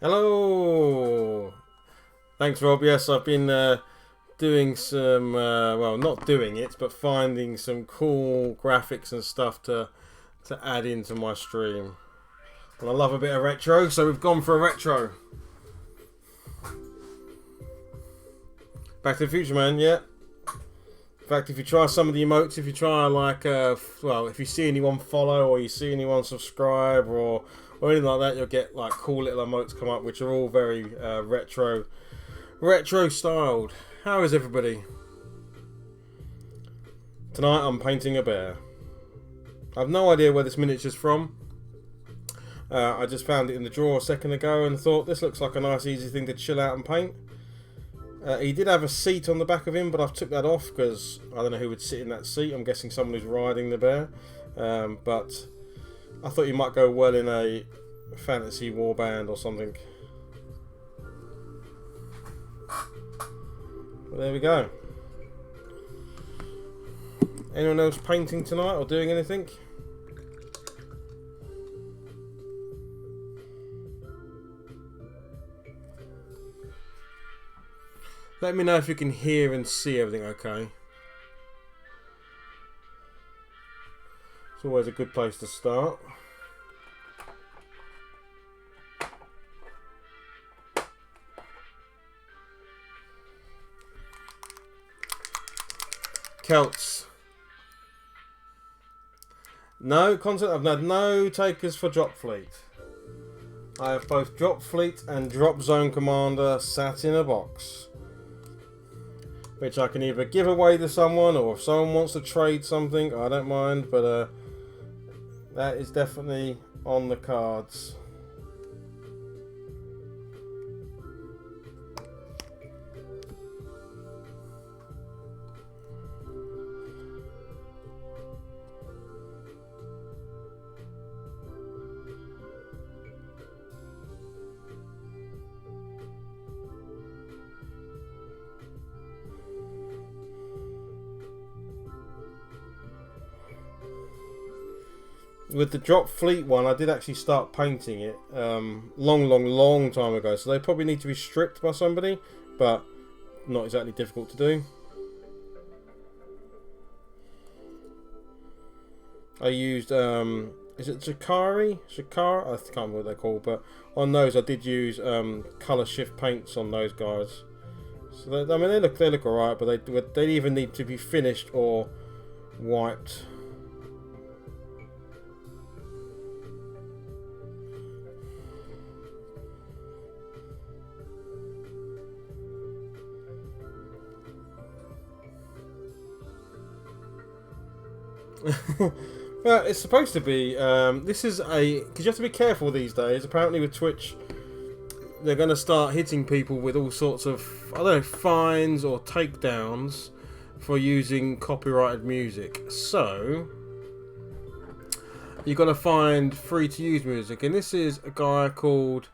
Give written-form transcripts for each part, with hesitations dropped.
Hello! Thanks, Rob. Yes, I've been doing some, well, not doing it, but finding some cool graphics and stuff to add into my stream. And I love a bit of retro, so we've gone for a retro. Back to the Future, man, yeah. In fact, if you try some of the emotes, if you try like, well, if you see anyone follow or you see anyone subscribe or anything like that, you'll get like cool little emotes come up, which are all very retro styled. How is everybody? Tonight I'm painting a bear. I've no idea where this miniature's from. I just found it in the drawer a second ago and thought this looks like a nice easy thing to chill out and paint. He did have a seat on the back of him, but I've took that off because I don't know who would sit in that seat. I'm guessing someone who's riding the bear. But I thought you might go well in a fantasy warband or something. Well, there we go. Anyone else painting tonight or doing anything? Let me know if you can hear and see everything okay. It's always a good place to start. Celts. No content. I've had no takers for Drop Fleet. I have both Drop Fleet and Drop Zone Commander sat in a box, which I can either give away to someone, or if someone wants to trade something, I don't mind, but that is definitely on the cards. With the Drop Fleet one, I did actually start painting it long time ago, so they probably need to be stripped by somebody, but not exactly difficult to do. I used, is it Shikari? Shikara? I can't remember what they're called, but on those I did use colour shift paints on those guys. So they, I mean, they look alright, but they either need to be finished or wiped. Well, it's supposed to be. This is because you have to be careful these days. Apparently, with Twitch, they're going to start hitting people with all sorts of, I don't know, fines or takedowns for using copyrighted music. So you've got to find free-to-use music, and this is a guy called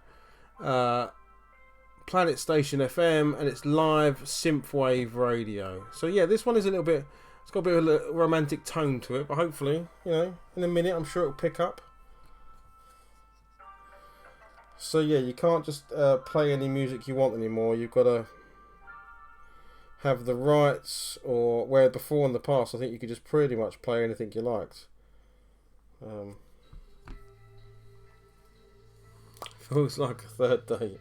Planet Station FM, and it's live synthwave radio. So yeah, this one is a little bit. It's got a bit of a romantic tone to it, but hopefully, you know, in a minute I'm sure it'll pick up. So yeah, you can't just play any music you want anymore. You've got to have the rights, or where before in the past I think you could just pretty much play anything you liked. Feels like a third date.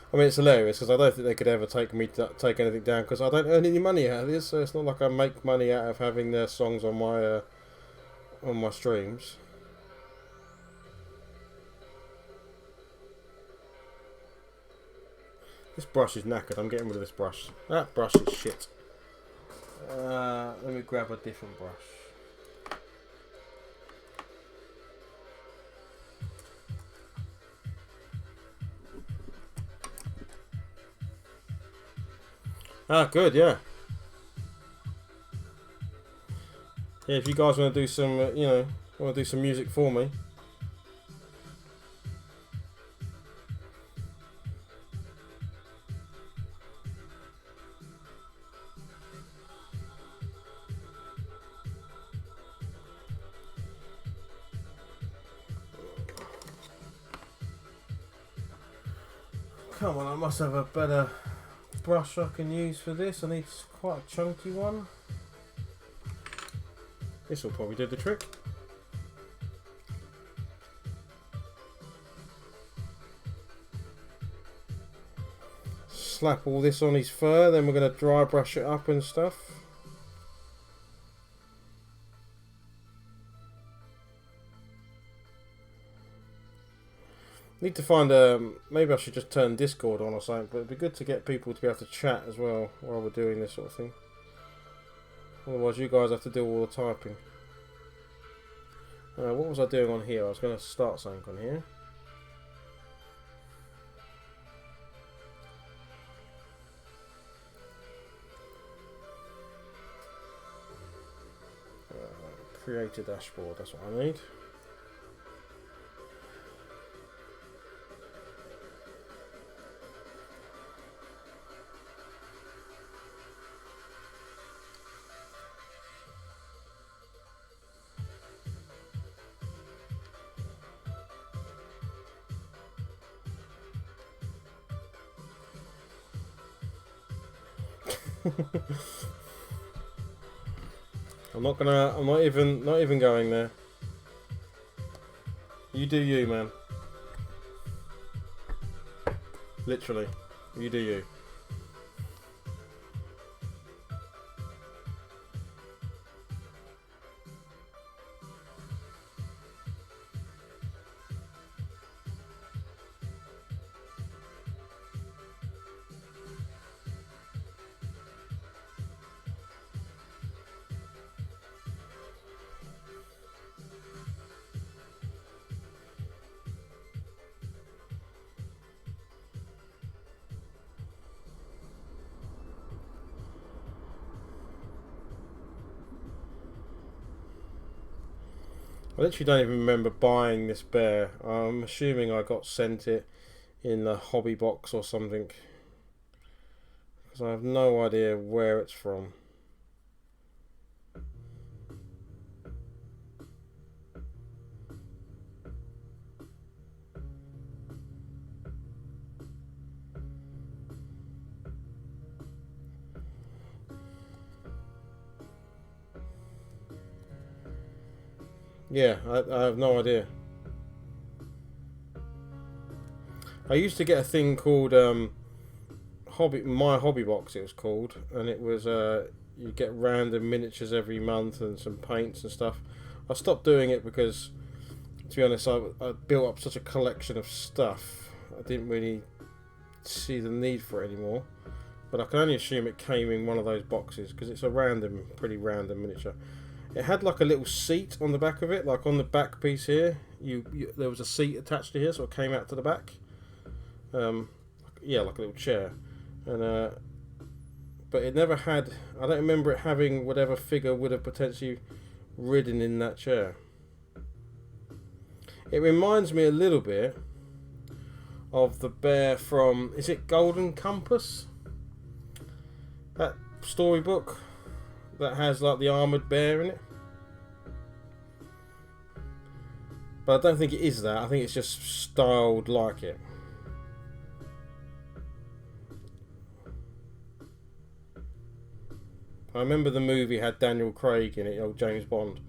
I mean, it's hilarious because I don't think they could ever take anything down because I don't earn any money out of this. So it's not like I make money out of having their songs on my streams. This brush is knackered. I'm getting rid of this brush. That brush is shit. Let me grab a different brush. Ah, good, yeah. Yeah, if you guys want to do some, you know, want to do some music for me. Come on, I must have a better brush I can use for this. I need quite a chunky one. This will probably do the trick. Slap all this on his fur, then we're going to dry brush it up and stuff. Need to find maybe I should just turn Discord on or something, but it'd be good to get people to be able to chat as well while we're doing this sort of thing. Otherwise you guys have to do all the typing. What was I doing on here? I was going to start something on here. Create a dashboard, that's what I need. I'm not even going there. You do you, man. Literally. You do you. I literally don't even remember buying this bear. I'm assuming I got sent it in the hobby box or something, because I have no idea where it's from. Yeah, I have no idea. I used to get a thing called My Hobby Box, it was called, and it was you get random miniatures every month and some paints and stuff. I stopped doing it because, to be honest, I built up such a collection of stuff. I didn't really see the need for it anymore. But I can only assume it came in one of those boxes because it's a pretty random miniature. It had like a little seat on the back of it, like on the back piece here. There was a seat attached to here, so it came out to the back. Yeah, like a little chair, and but it never had. I don't remember it having whatever figure would have potentially ridden in that chair. It reminds me a little bit of the bear from, is it Golden Compass? That storybook that has like the armoured bear in it. But I don't think it is that. I think it's just styled like it. I remember the movie had Daniel Craig in it, old James Bond.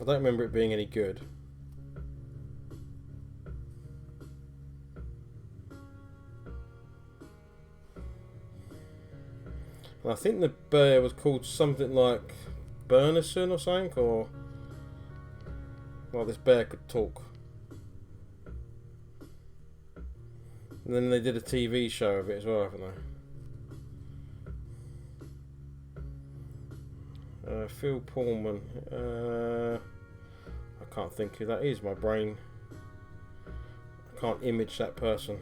I don't remember it being any good. And I think the bear was called something like Bernison or something, or well, this bear could talk. And then they did a TV show of it as well, haven't they? Phil Pullman. I can't think who that is. My brain. I can't image that person.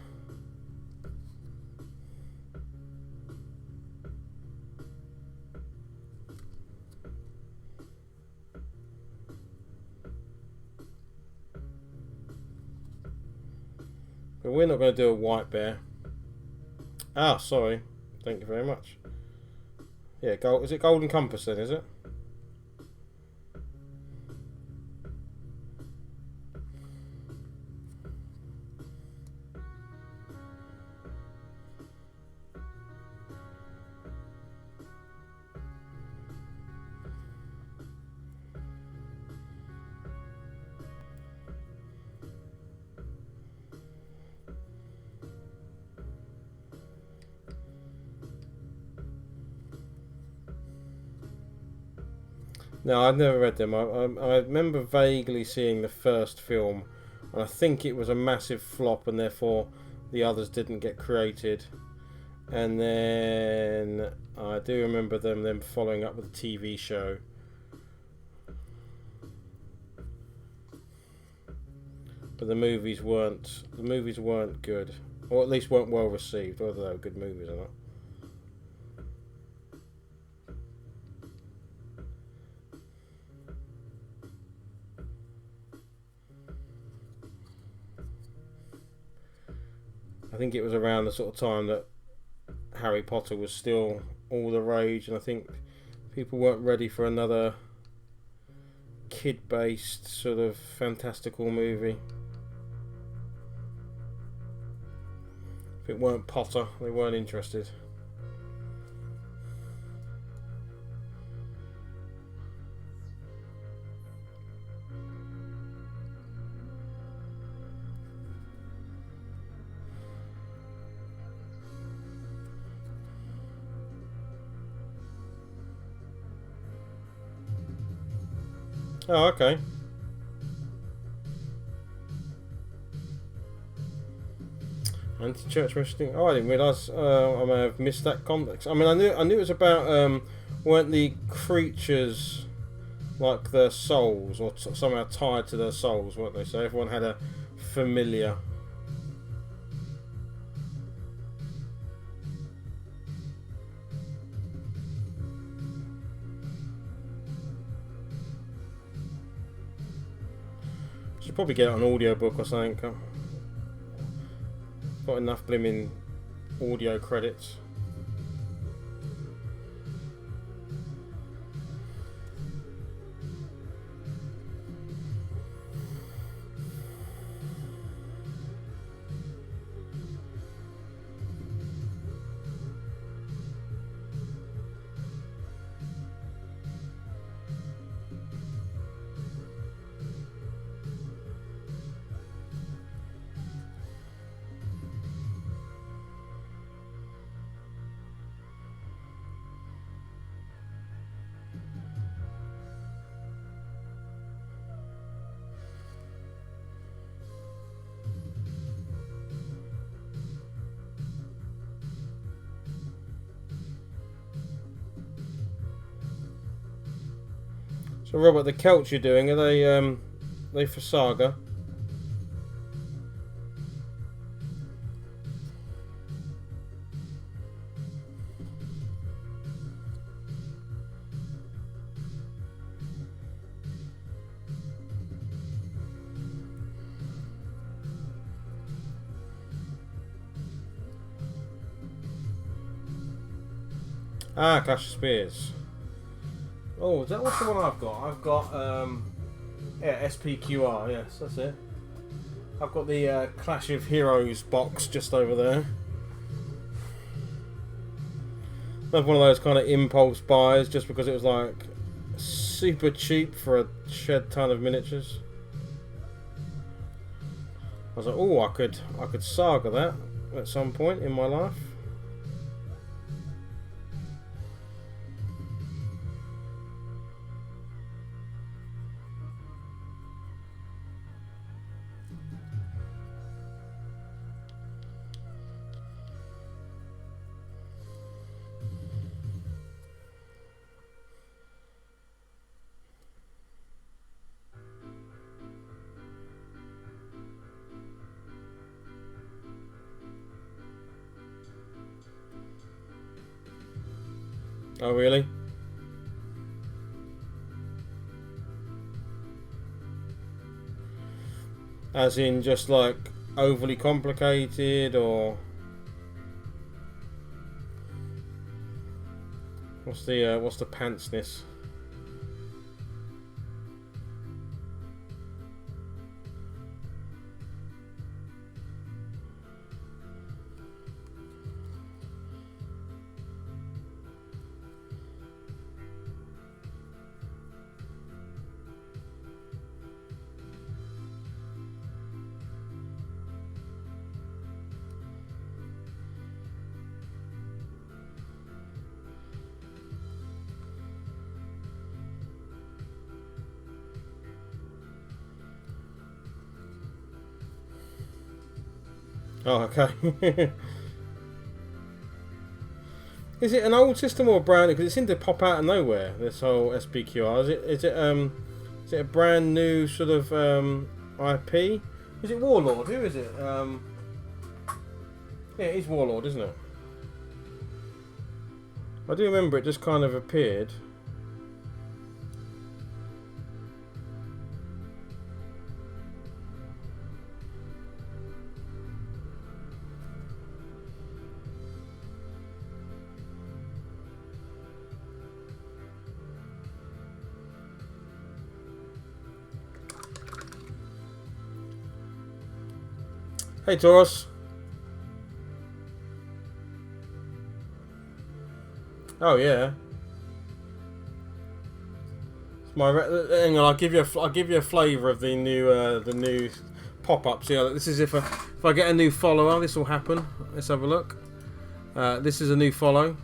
But we're not going to do a white bear. Ah, sorry. Thank you very much. Yeah, gold. Is it Golden Compass then? Is it? No, I've never read them. I remember vaguely seeing the first film, and I think it was a massive flop, and therefore the others didn't get created. And then I do remember them following up with a TV show. But the movies weren't good, or at least weren't well received, whether they were good movies or not. I think it was around the sort of time that Harry Potter was still all the rage, and I think people weren't ready for another kid-based sort of fantastical movie. If it weren't Potter, they weren't interested. Oh, okay. Anti-church messaging. Oh, I didn't realise. I may have missed that context. I mean, I knew it was about. Weren't the creatures like their souls, or somehow tied to their souls, weren't they? So everyone had a familiar. Should probably get it on audiobook or something. Got enough blimmin' audio credits. So Robert, the Celts you're doing, are they for Saga? Ah, Clash of Spears. Oh, what's the one I've got? I've got, yeah, SPQR, yes, that's it. I've got the Clash of Heroes box just over there. Another one of those kind of impulse buys just because it was like super cheap for a shed ton of miniatures. I was like, oh, I could Saga that at some point in my life. Oh, really? As in just like overly complicated, or What's the pantsness? Oh, okay. Is it an old system or a brand new? Because it seemed to pop out of nowhere, this whole SPQR. Is it a brand new sort of IP? Is it Warlord? Who is it? Yeah, it is Warlord, isn't it? I do remember it just kind of appeared. Hey, Taurus. Oh yeah. It's my. Hang on, I'll give you a flavour of the new pop-ups here. This is if I get a new follower, this will happen. Let's have a look. This is a new follow.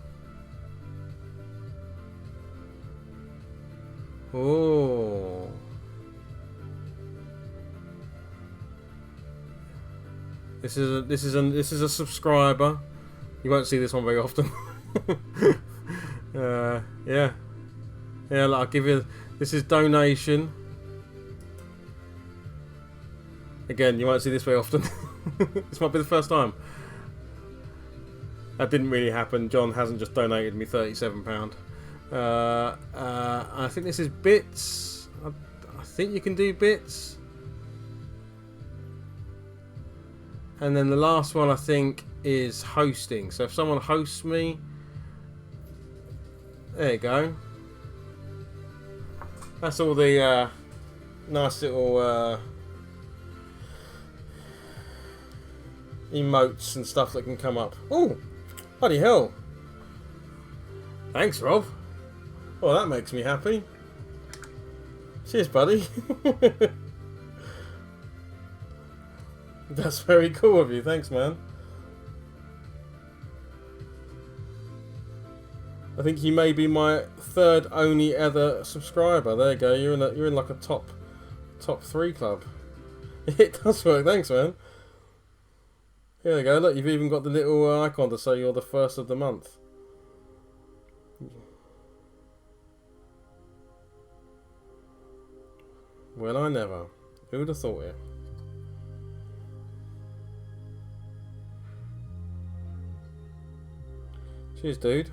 Oh. This is a subscriber. You won't see this one very often. Yeah. Look, I'll give you. This is donation. Again, you won't see this very often. This might be the first time. That didn't really happen. John hasn't just donated me £37. I think this is bits. I think you can do bits. And then the last one I think is hosting. So if someone hosts me, there you go. That's all the nice little emotes and stuff that can come up. Oh, bloody hell! Thanks, Rob. Well, that makes me happy. Cheers, buddy. That's very cool of you. Thanks, man. I think you may be my third only other subscriber. There you go. You're in like a top 3 club. It does work. Thanks, man. Here we go. Look, you've even got the little icon to say you're the first of the month. Well, I never. Who would have thought it? Cheers, dude.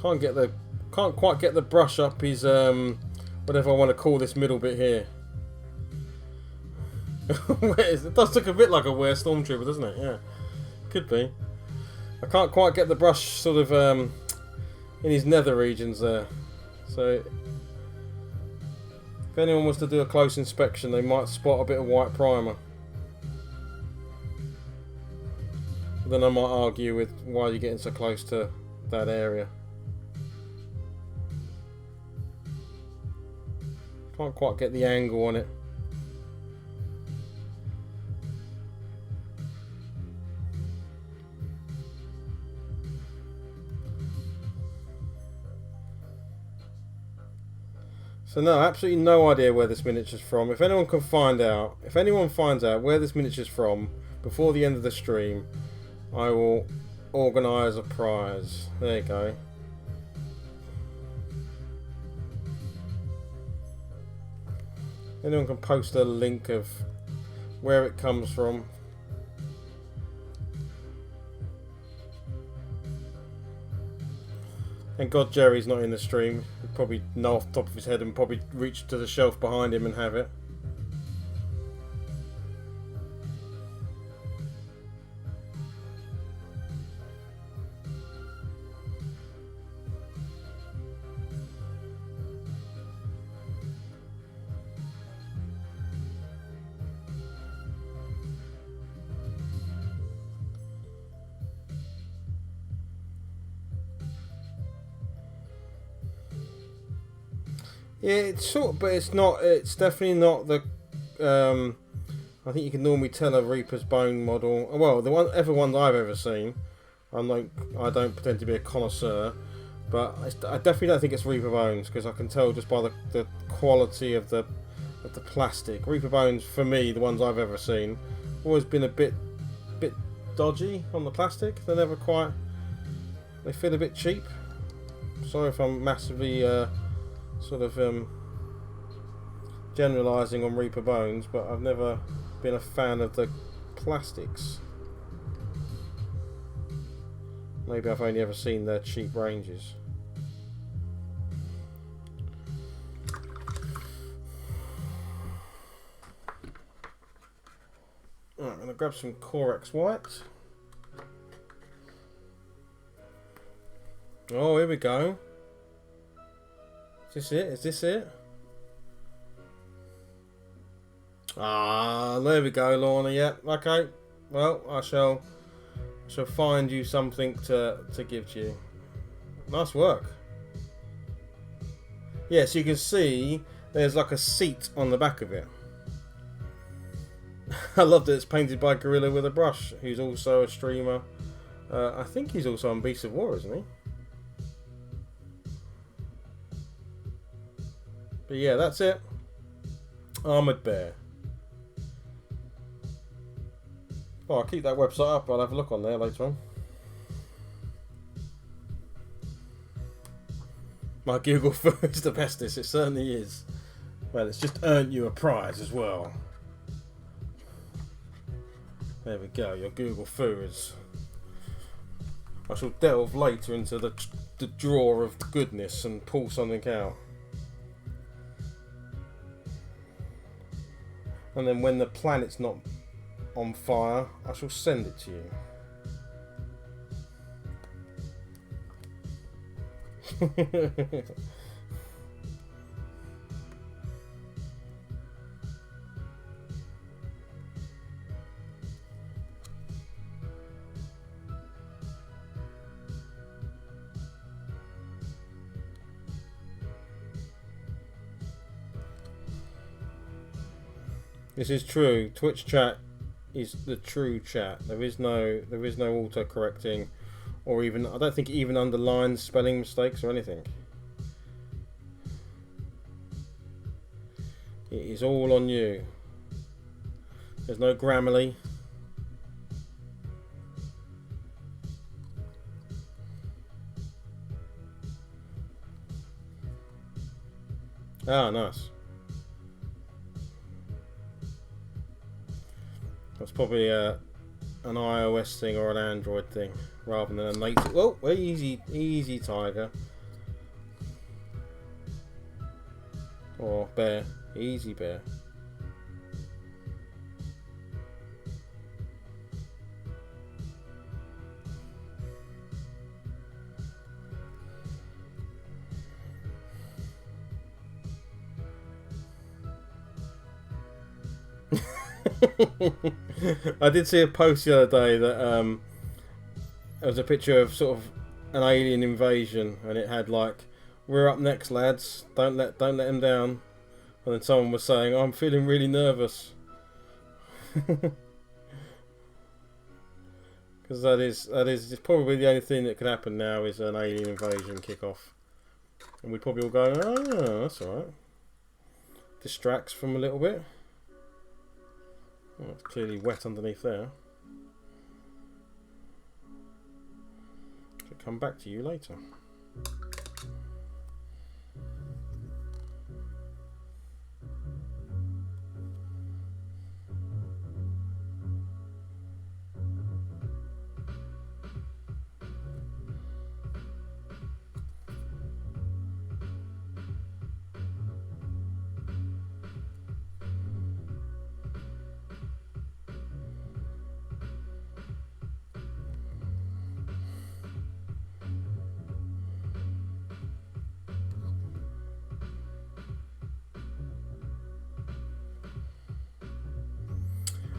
Can't quite get the brush up his whatever I want to call this middle bit here. It does look a bit like a Were Stormtrooper, doesn't it? Yeah, could be. I can't quite get the brush sort of in his nether regions there. So if anyone was to do a close inspection, they might spot a bit of white primer. But then I might argue with why you're getting so close to that area. Can't quite get the angle on it. So no, absolutely no idea where this miniature's from. If anyone can find out, if anyone finds out where this miniature's from before the end of the stream, I will organise a prize. There you go. Anyone can post a link of where it comes from. Thank God Jerry's not in the stream. He'd probably know off the top of his head and probably reach to the shelf behind him and have it. Yeah, it's sort of, but it's not. It's definitely not the. I think you can normally tell a Reaper's Bone model. Well, the ones I've ever seen. I don't pretend to be a connoisseur, but I definitely don't think it's Reaper Bones because I can tell just by the quality of the plastic. Reaper Bones, for me, the ones I've ever seen, always been a bit dodgy on the plastic. They're never quite. They feel a bit cheap. Sorry if I'm massively. Sort of generalising on Reaper Bones, but I've never been a fan of the plastics. Maybe I've only ever seen their cheap ranges. Alright, I'm going to grab some Corex White. Oh, here we go. Is this it? Is this it? Ah, there we go, Lorna. Yeah, okay. Well, I shall find you something to give to you. Nice work. Yeah, so you can see there's like a seat on the back of it. I love that it's painted by Gorilla with a Brush, who's also a streamer. I think he's also on Beast of War, isn't he? But yeah, that's it. Armoured Bear. Oh, I'll keep that website up. I'll have a look on there later on. My Google Foo is the bestest. It certainly is. Well, it's just earned you a prize as well. There we go. Your Google Foo is. I shall delve later into the drawer of goodness and pull something out. And then when the planet's not on fire, I shall send it to you. This is true. Twitch chat is the true chat. There is no auto correcting, or even I don't think it even underlines spelling mistakes or anything. It is all on you. There's no Grammarly. Ah, nice. That's probably an iOS thing or an Android thing, rather than a native. Oh, easy, tiger. Or bear, easy bear. I did see a post the other day that there was a picture of sort of an alien invasion, and it had like, "We're up next, lads. Don't let them down." And then someone was saying, "I'm feeling really nervous," because that is probably the only thing that could happen now is an alien invasion kick-off, and we'd probably all go, "Oh, that's all right." Distracts from a little bit. Oh, it's clearly wet underneath there. Should come back to you later.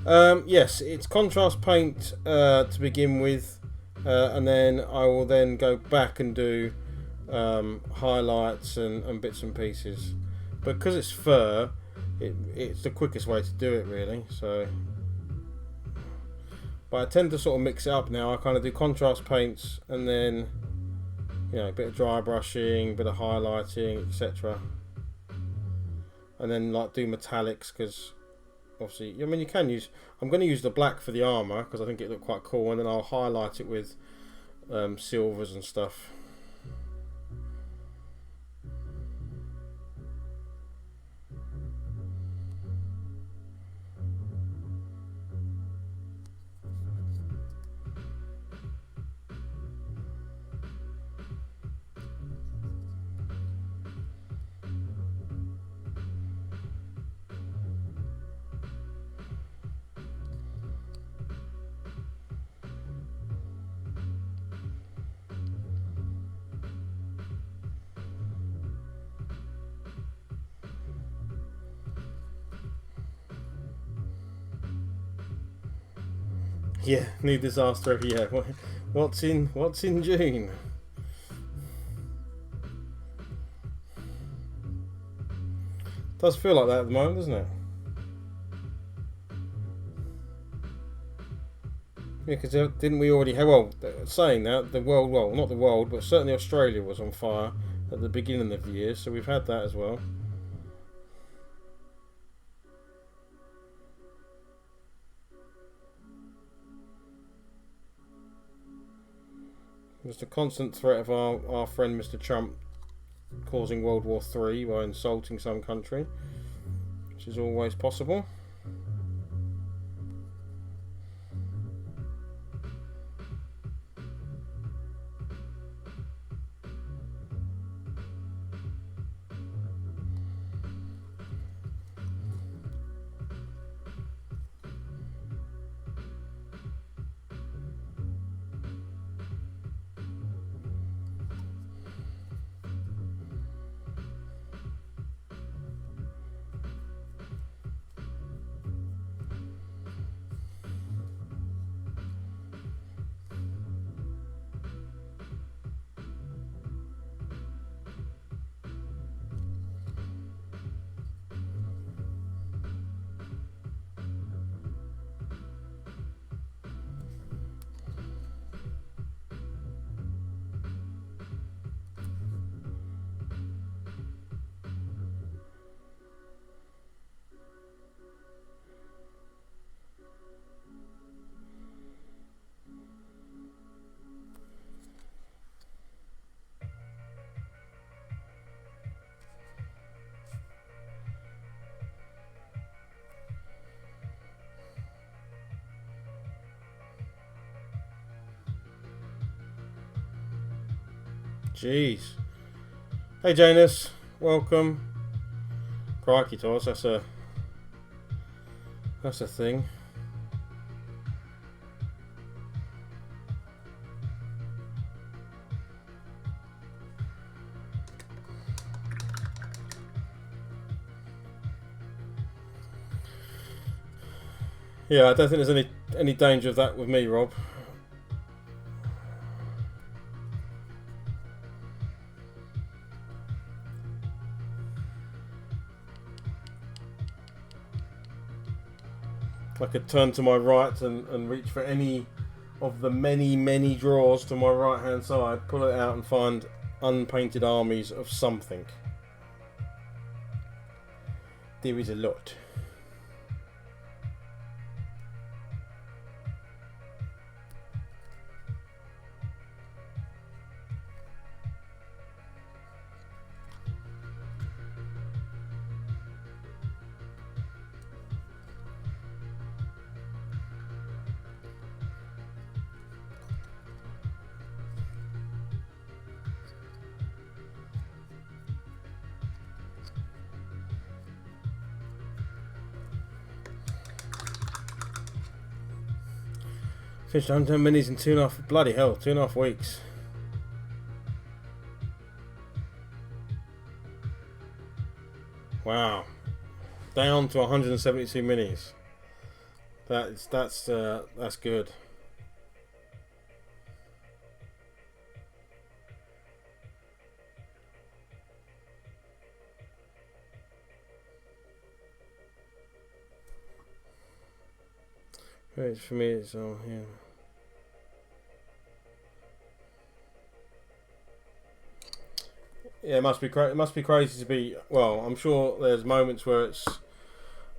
Yes, it's contrast paint to begin with, and then I will then go back and do highlights and bits and pieces. But because it's fur, it's the quickest way to do it, really. So, but I tend to sort of mix it up now. I kind of do contrast paints and then, you know, a bit of dry brushing, a bit of highlighting, etc. And then like do metallics, because obviously, I mean, you can use. I'm going to use the black for the armour because I think it looked quite cool, and then I'll highlight it with silvers and stuff. Yeah, new disaster every year. What's in June? Does feel like that at the moment, doesn't it? Yeah, because didn't we already have? Well, saying that the world, well, not the world, but certainly Australia was on fire at the beginning of the year, so we've had that as well. There's the constant threat of our friend Mr. Trump causing World War III by insulting some country, which is always possible. Jeez. Hey Janus, welcome. Crikey, Toss, that's a thing. Yeah, I don't think there's any danger of that with me, Rob. I could turn to my right and reach for any of the many drawers to my right hand side, pull it out and find unpainted armies of something. There is a lot. Finished 110 minis in 2.5, bloody hell, 2.5 weeks. Wow. Down to 172 minis. That's good. Right, for me, it's all here. Yeah, it must be it must be crazy to be. Well, I'm sure there's moments where it's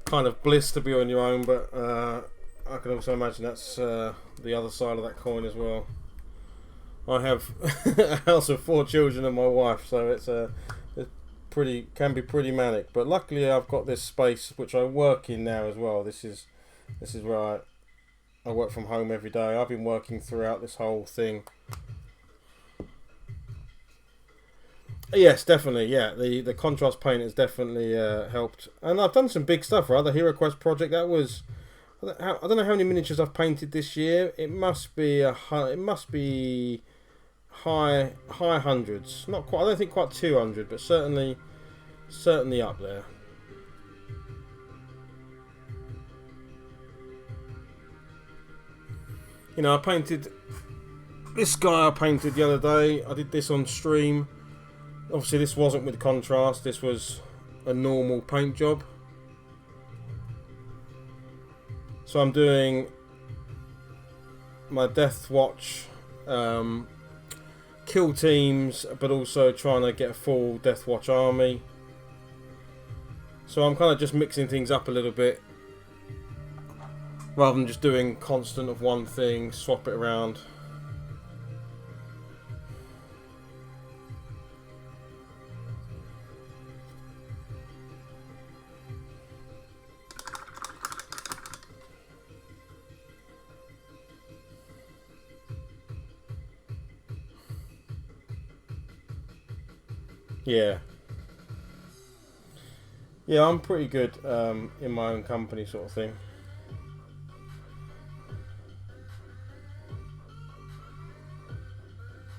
kind of bliss to be on your own, but I can also imagine that's the other side of that coin as well. I have a house of 4 children and my wife, so it's can be pretty manic. But luckily, I've got this space which I work in now as well. This is where I work from home every day. I've been working throughout this whole thing. Yes, definitely. Yeah, the contrast paint has definitely helped, and I've done some big stuff. Right, the Hero Quest project, that was. I don't know how many miniatures I've painted this year. It must be high hundreds. Not quite. I don't think quite 200, but certainly up there. You know, I painted this guy. I painted the other day. I did this on stream. Obviously, this wasn't with contrast. This was a normal paint job. So I'm doing my Death Watch kill teams, but also trying to get a full Death Watch army. So I'm kind of just mixing things up a little bit, rather than just doing constant of one thing, swap it around. Yeah. Yeah, I'm pretty good in my own company, sort of thing.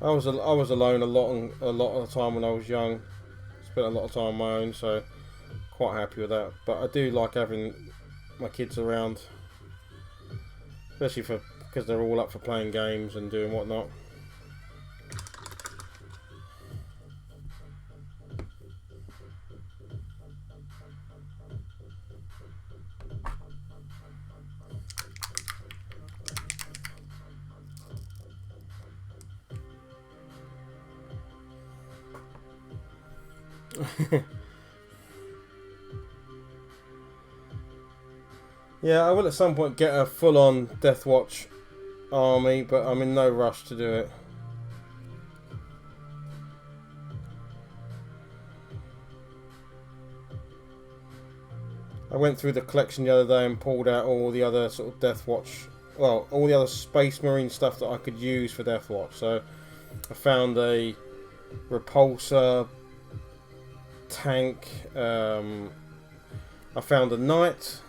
I was alone a lot of the time when I was young. Spent a lot of time on my own, so quite happy with that. But I do like having my kids around, especially because they're all up for playing games and doing whatnot. Yeah, I will at some point get a full-on Death Watch army, but I'm in no rush to do it. I went through the collection the other day and pulled out all the other sort of Death Watch, well, all the other Space Marine stuff that I could use for Death Watch. So I found a repulsor tank. I found a knight.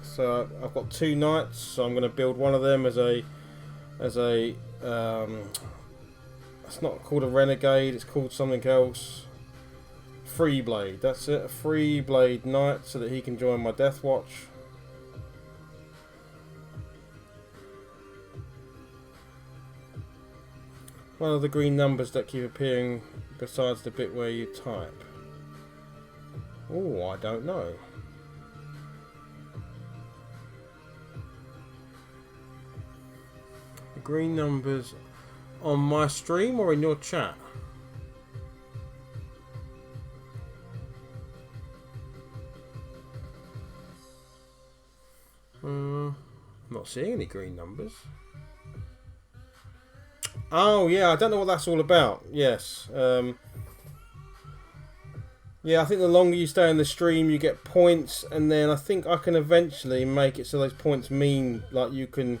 So I've got 2 knights. So I'm going to build one of them as a it's not called a renegade. It's called something else. Free blade. That's it. A free blade knight, so that he can join my Death Watch. What are the green numbers that keep appearing besides the bit where you type? Oh, I don't know. The green numbers on my stream or in your chat? I'm not seeing any green numbers. Oh yeah, I don't know what that's all about. Yes. Yeah, I think the longer you stay in the stream, you get points, and then I think I can eventually make it so those points mean like you can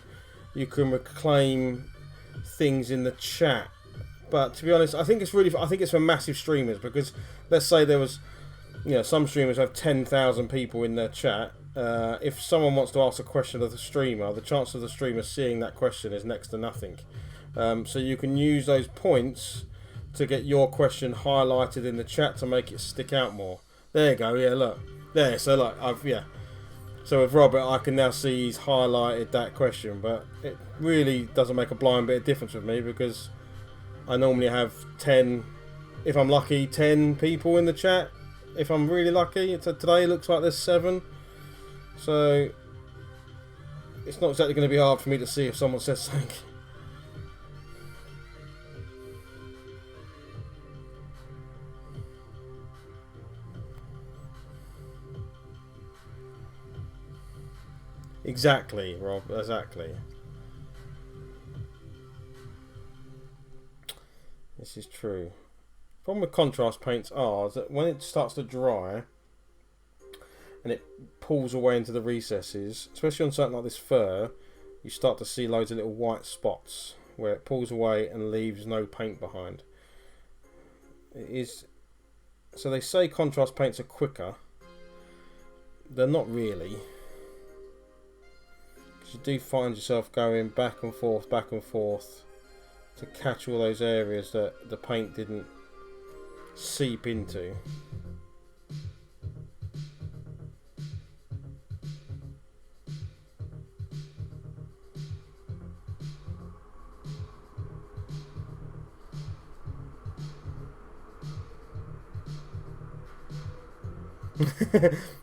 reclaim things in the chat. But to be honest, I think it's for massive streamers, because let's say there was, some streamers have 10,000 people in their chat. If someone wants to ask a question of the streamer, the chance of the streamer seeing that question is next to nothing. So you can use those points to get your question highlighted in the chat to make it stick out more. There you go. Yeah, look there. So look, So with Robert, I can now see he's highlighted that question, but it really doesn't make a blind bit of difference with me because I normally have 10, if I'm lucky, 10 people in the chat. If I'm really lucky, today looks like there's 7. So it's not exactly going to be hard for me to see if someone says something. Exactly, Rob, exactly. This is true. Problem with contrast paints are that when it starts to dry and it pulls away into the recesses, especially on something like this fur, you start to see loads of little white spots where it pulls away and leaves no paint behind. It is, so they say contrast paints are quicker. They're not really. You do find yourself going back and forth to catch all those areas that the paint didn't seep into.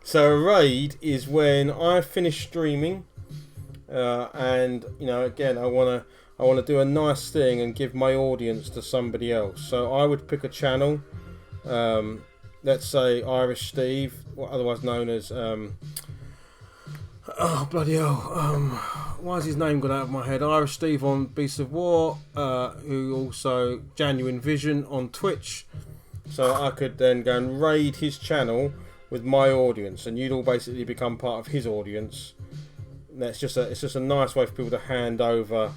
So a raid is when I finish streaming. And you know, again, I want to do a nice thing and give my audience to somebody else. So I would pick a channel, let's say Irish Steve, otherwise known as oh bloody hell, why has his name gone out of my head? Irish Steve on Beasts of War, who also Genuine Vision on Twitch. So I could then go and raid his channel with my audience, and you'd all basically become part of his audience. It's just a nice way for people to hand over.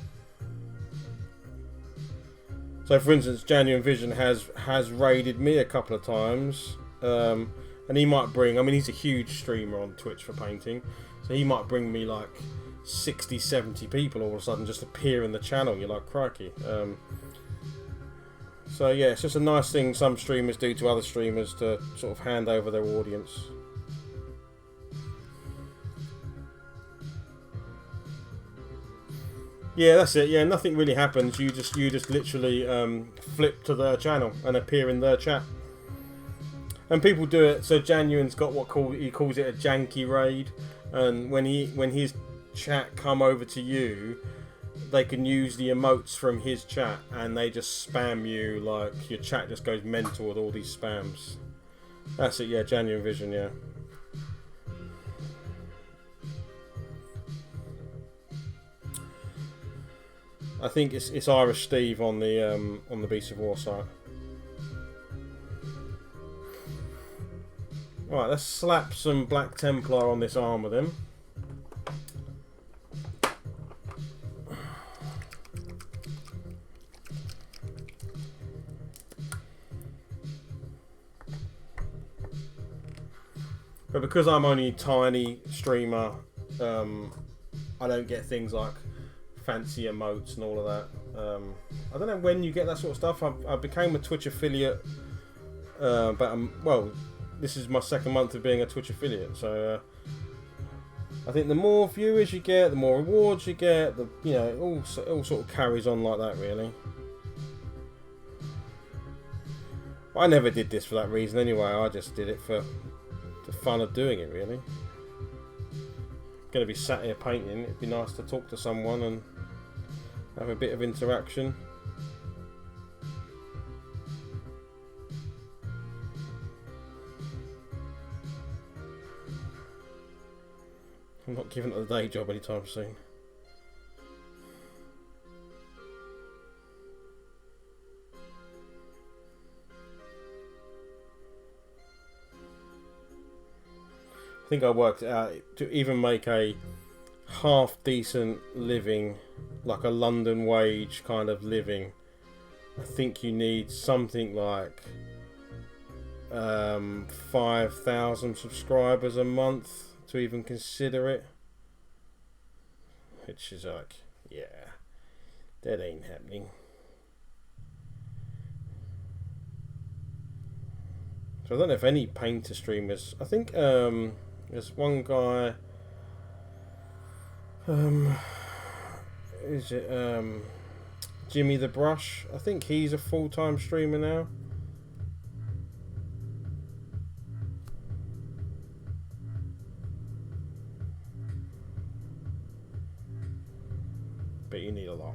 So, for instance, Genuine Vision has raided me a couple of times, and he might bring. I mean, he's a huge streamer on Twitch for painting, so he might bring me like 60, 70 people all of a sudden just appear in the channel. You're like, crikey. So yeah, it's just a nice thing some streamers do to other streamers to sort of hand over their audience. Yeah, that's it. Yeah, nothing really happens. You just literally flip to their channel and appear in their chat. And people do it. So Genuine's got he calls it a janky raid, and when his chat come over to you, they can use the emotes from his chat, and they just spam you, like your chat just goes mental with all these spams. That's it. Yeah, Genuine Vision. Yeah. I think it's Irish Steve on the Beast of War site. Right, let's slap some Black Templar on this armour then. But because I'm only a tiny streamer, I don't get things like fancy emotes and all of that. I don't know when you get that sort of stuff. I became a Twitch affiliate, but well, this is my second month of being a Twitch affiliate. So I think the more viewers you get, the more rewards you get. It all sort of carries on like that, really. I never did this for that reason anyway. I just did it for the fun of doing it, really. Going to be sat here painting. It'd be nice to talk to someone and have a bit of interaction. I'm not giving it a day job anytime soon. I think I worked it out to even make a half decent living, like a London wage kind of living. I think you need something like 5,000 subscribers a month to even consider it. Which is like, yeah, that ain't happening. So I don't know if any painter streamers. I think there's one guy Um, is it Jimmy the Brush? I think he's a full-time streamer now. But you need a lot.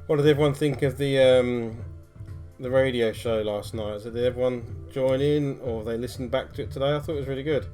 What did everyone think of the radio show last night? So did everyone join in, or they listened back to it today? I thought it was really good.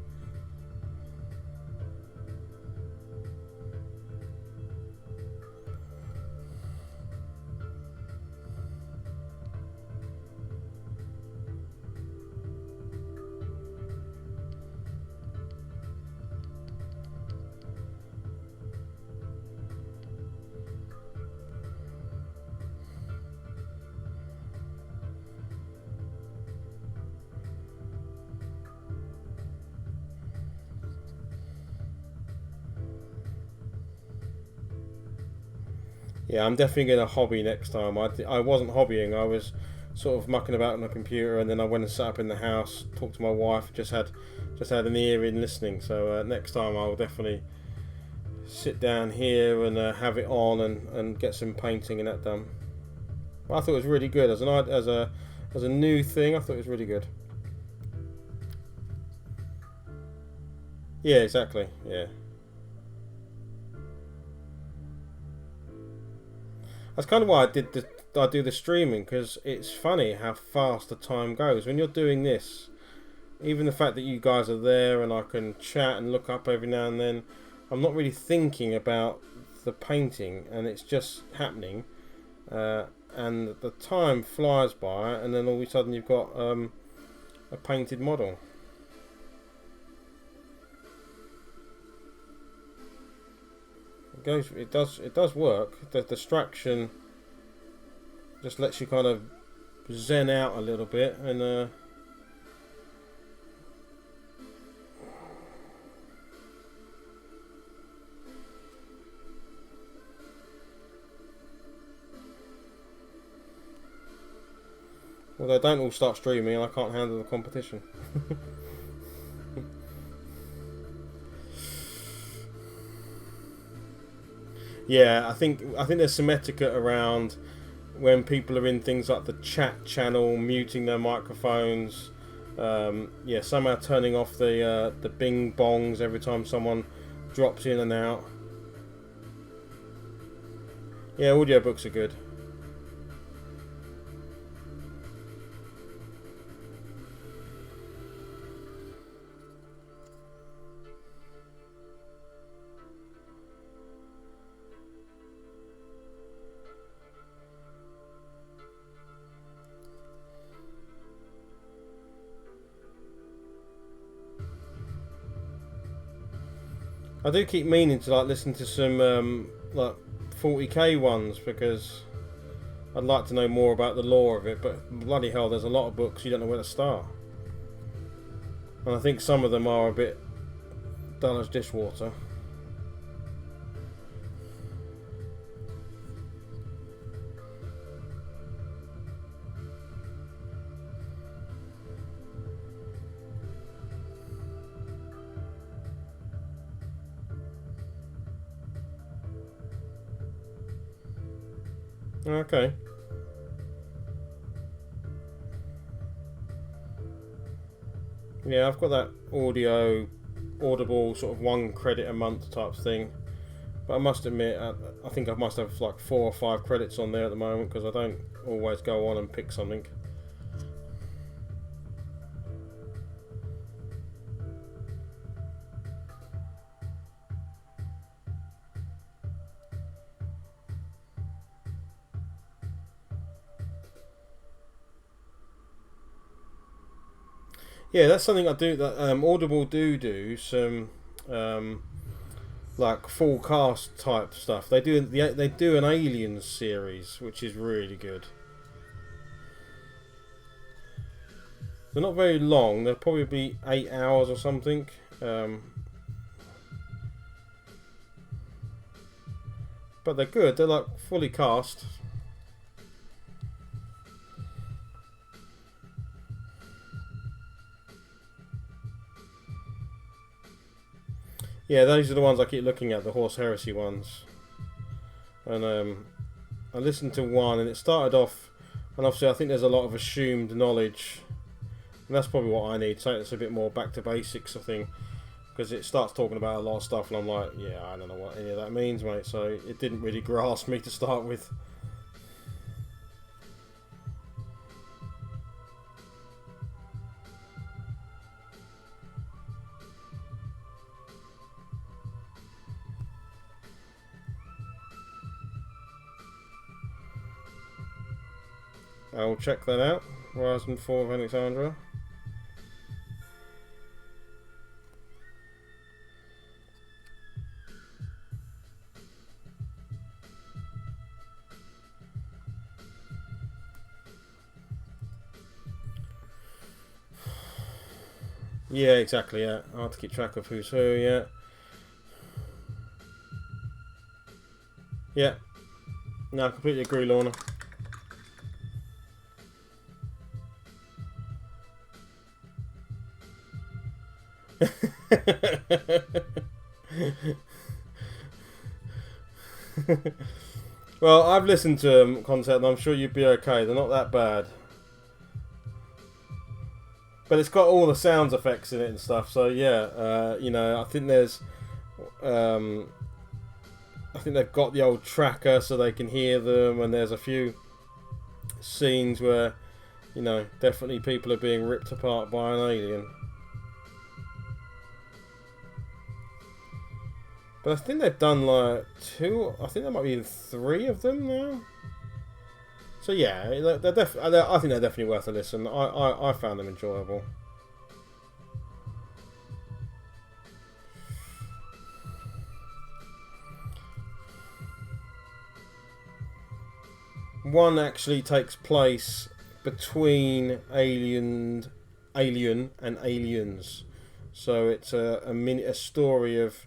Yeah, I'm definitely going to hobby next time. I wasn't hobbying. I was sort of mucking about on the computer, and then I went and sat up in the house, talked to my wife, just had an ear in listening. So next time I'll definitely sit down here and have it on and get some painting and that done. But I thought it was really good as a new thing. I thought it was really good. Yeah, exactly. Yeah. That's kind of why I do the streaming, because it's funny how fast the time goes when you're doing this. Even the fact that you guys are there and I can chat and look up every now and then, I'm not really thinking about the painting, and it's just happening. And the time flies by, and then all of a sudden you've got a painted model. It does work. The distraction just lets you kind of zen out a little bit, and although don't all start streaming, I can't handle the competition. Yeah, I think there's some etiquette around when people are in things like the chat channel, muting their microphones. Yeah, somehow turning off the bing bongs every time someone drops in and out. Yeah, audiobooks are good. I do keep meaning to listen to some like 40k ones, because I'd like to know more about the lore of it. But bloody hell, there's a lot of books you don't know where to start, and I think some of them are a bit dull as dishwater. Okay. Yeah, I've got that Audible sort of 1 credit a month type thing. But I must admit, I think I must have like 4 or 5 credits on there at the moment because I don't always go on and pick something. Yeah, that's something I do. That Audible do some like full cast type stuff. They do an Aliens series, which is really good. They're not very long. They'll probably be 8 hours or something. But they're good. They're like fully cast. Yeah, those are the ones I keep looking at, the Horse Heresy ones. And I listened to one, and it started off, and obviously I think there's a lot of assumed knowledge, and that's probably what I need. So it's a bit more back to basics, I think, because it starts talking about a lot of stuff, and I'm like, yeah, I don't know what any of that means, mate. So it didn't really grasp me to start with. I'll check that out. Horizon 4 of Alexandra. Yeah, exactly, yeah. I have to keep track of who's who, yeah. Yeah. No, I completely agree, Lorna. Well, I've listened to Concept, and I'm sure you'd be okay. They're not that bad. But it's got all the sounds effects in it and stuff, so yeah, I think there's... I think they've got the old tracker so they can hear them, and there's a few scenes where, definitely people are being ripped apart by an alien. But I think they've done like 2. I think there might be even 3 of them now. So yeah, I think they're definitely worth a listen. I found them enjoyable. One actually takes place between Alien and Aliens, so it's a story of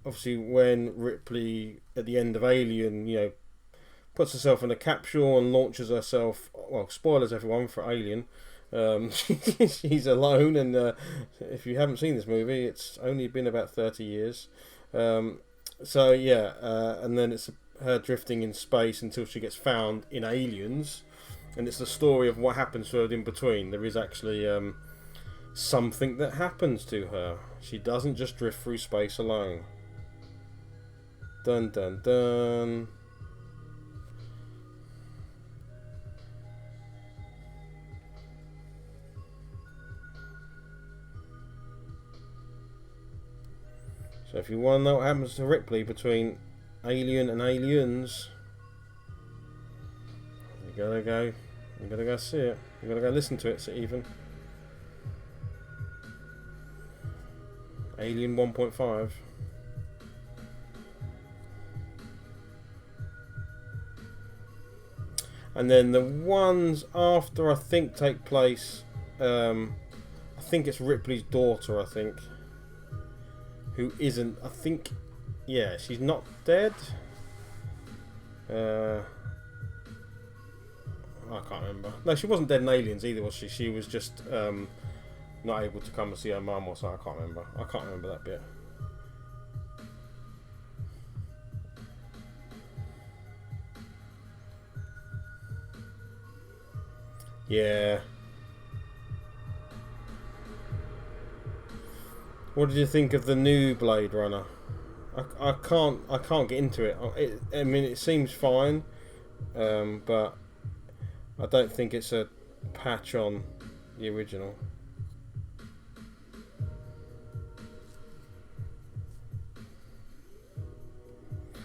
obviously when Ripley at the end of Alien, puts herself in a capsule and launches herself. Well, spoilers everyone for Alien. She's alone, and if you haven't seen this movie, it's only been about 30 years. So yeah, and then it's her drifting in space until she gets found in Aliens, and it's the story of what happens to her in between. There is actually something that happens to her. She doesn't just drift through space alone. Dun dun dun. So if you want to know what happens to Ripley between Alien and Aliens, you gotta go see it. You gotta go listen to it. So even Alien 1.5. And then the ones after, I think, take place. I think it's Ripley's daughter. I think, who isn't. I think, yeah, she's not dead. I can't remember. No, she wasn't dead in Aliens either, was she? She was just not able to come and see her mum or so. I can't remember. I can't remember that bit. Yeah. What did you think of the new Blade Runner? I can't get into it. I mean, it seems fine, but I don't think it's a patch on the original.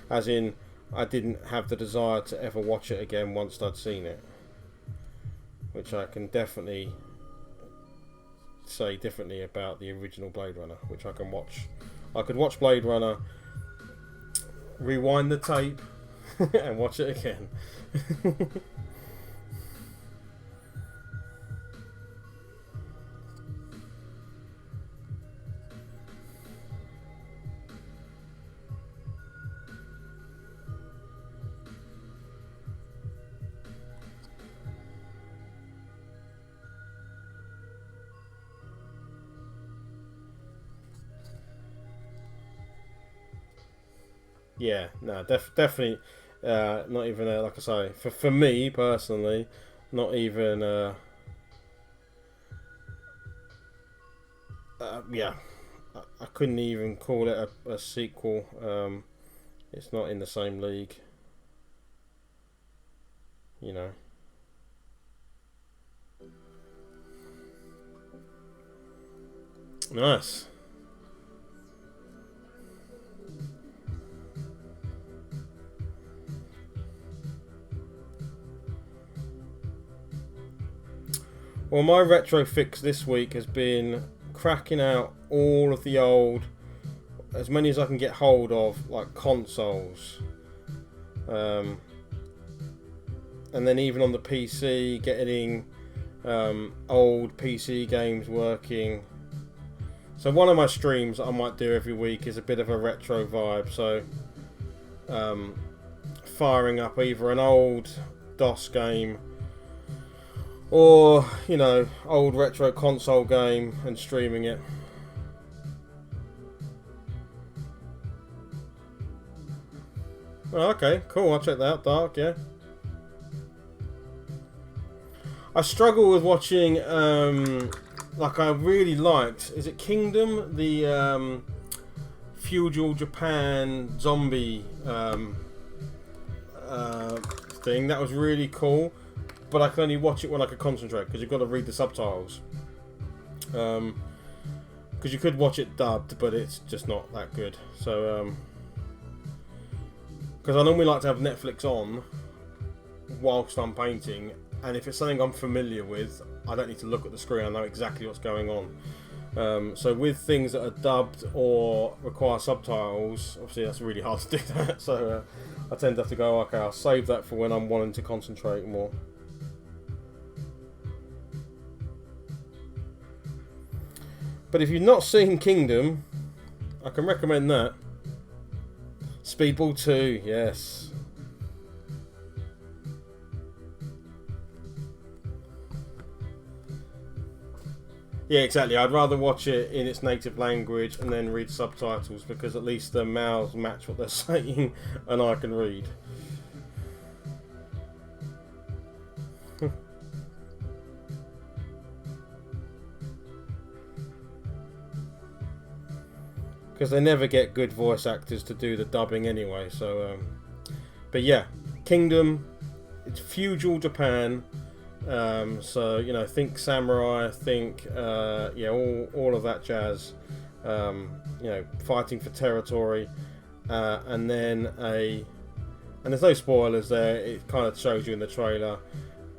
As in, I didn't have the desire to ever watch it again once I'd seen it, which I can definitely say differently about the original Blade Runner, which I can watch. I could watch Blade Runner, rewind the tape, and watch it again. Yeah, no, definitely not even like I say, for me personally, not even yeah, I couldn't even call it a sequel. It's not in the same league, you know. Nice. Well, my retro fix this week has been cracking out all of the old, as many as I can get hold of, like consoles. And then even on the PC, getting old PC games working. So one of my streams that I might do every week is a bit of a retro vibe. So firing up either an old DOS game, or, you know, old retro console game and streaming it. Oh, okay, cool, I'll check that out, Dark, yeah. I struggle with watching, like I really liked, is it Kingdom? The feudal Japan zombie thing. That was really cool. But I can only watch it when I can concentrate, because you've got to read the subtitles. Because you could watch it dubbed, but it's just not that good. So, because I normally like to have Netflix on whilst I'm painting, and if it's something I'm familiar with, I don't need to look at the screen. I know exactly what's going on. So with things that are dubbed or require subtitles, obviously that's really hard to do that. So I tend to have to go, okay, I'll save that for when I'm wanting to concentrate more. But if you've not seen Kingdom, I can recommend that. Speedball 2, yes. Yeah, exactly. I'd rather watch it in its native language and then read subtitles, because at least the mouths match what they're saying and I can read. Because they never get good voice actors to do the dubbing anyway. So, but yeah, Kingdom. It's feudal Japan. So, you know, think samurai, think yeah, all of that jazz. You know, fighting for territory, and then and there's no spoilers there. It kind of shows you in the trailer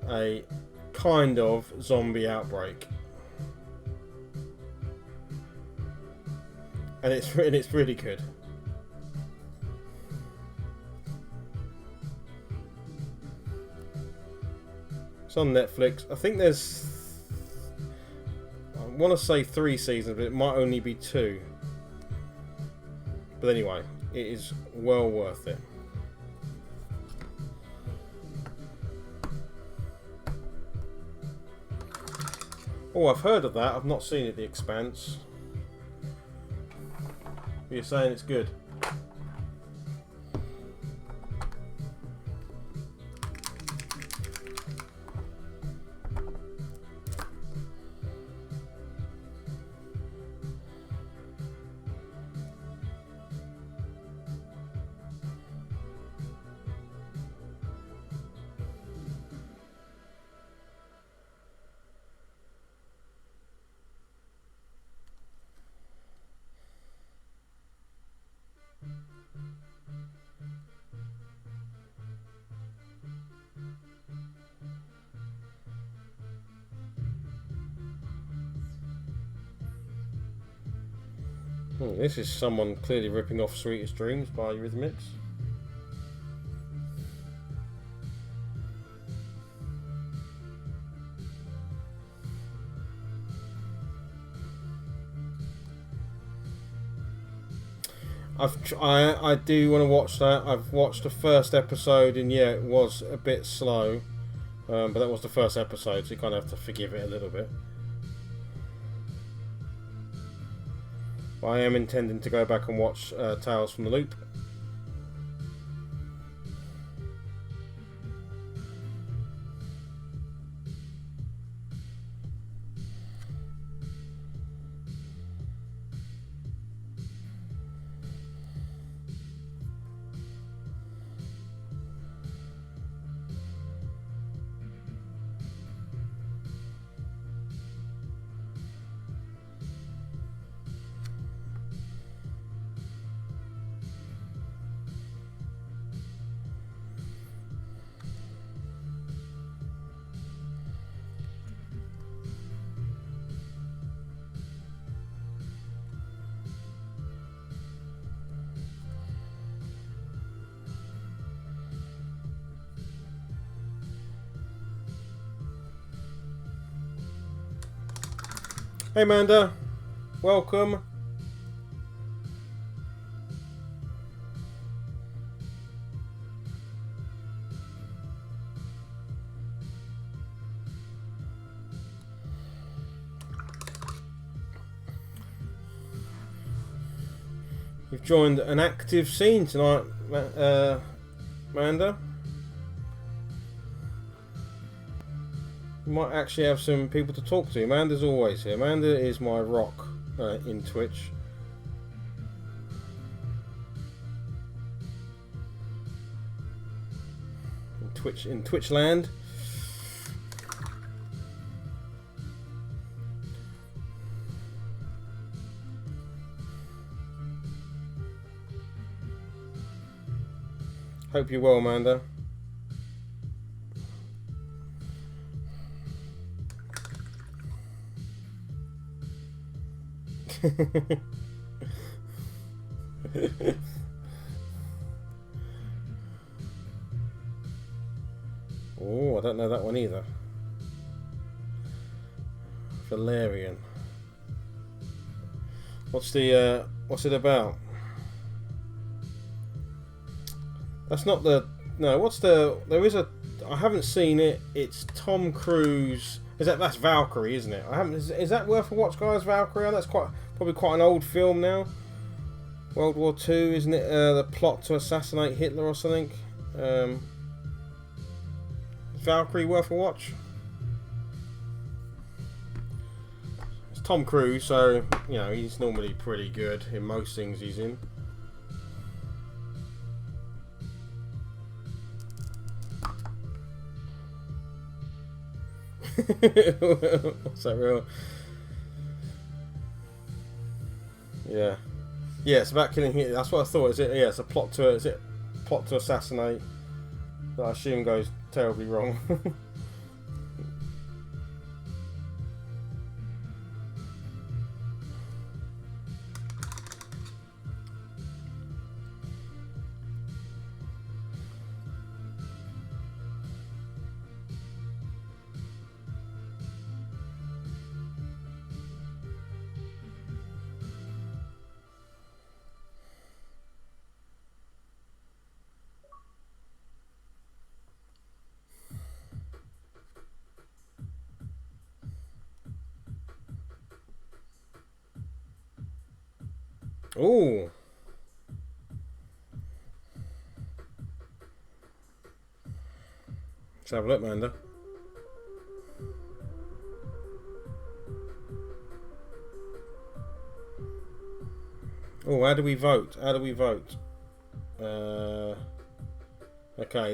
a kind of zombie outbreak. And it's really good. It's on Netflix. I think there's, I want to say 3 seasons, but it might only be 2. But anyway, it is well worth it. Oh, I've heard of that. I've not seen it, The Expanse. You're saying it's good. This is someone clearly ripping off Sweetest Dreams by Eurythmics. I do want to watch that. I've watched the first episode and yeah, it was a bit slow, but that was the first episode, so you kind of have to forgive it a little bit. But I am intending to go back and watch Tales from the Loop. Hey Amanda, welcome. You've joined an active scene tonight, Amanda. You might actually have some people to talk to. Amanda's always here. Amanda is my rock in Twitch. In Twitch land. Hope you're well, Amanda. Oh, I don't know that one either. Valerian. What's it about? That's not the... No, what's the... There is a... I haven't seen it. It's Tom Cruise. That's Valkyrie, isn't it? I haven't... Is that worth a watch, guys, Valkyrie? That's probably quite an old film now. World War II, isn't it? The plot to assassinate Hitler or something. Is Valkyrie worth a watch? It's Tom Cruise, so, you know, he's normally pretty good in most things he's in. What's that real? Yeah. Yeah, it's about killing Hitler. That's what I thought. Is it? Yeah, it's a plot to... Is it plot to assassinate? That I assume goes terribly wrong. Ooh. Let's have a look, Amanda. Oh, how do we vote? How do we vote? Okay,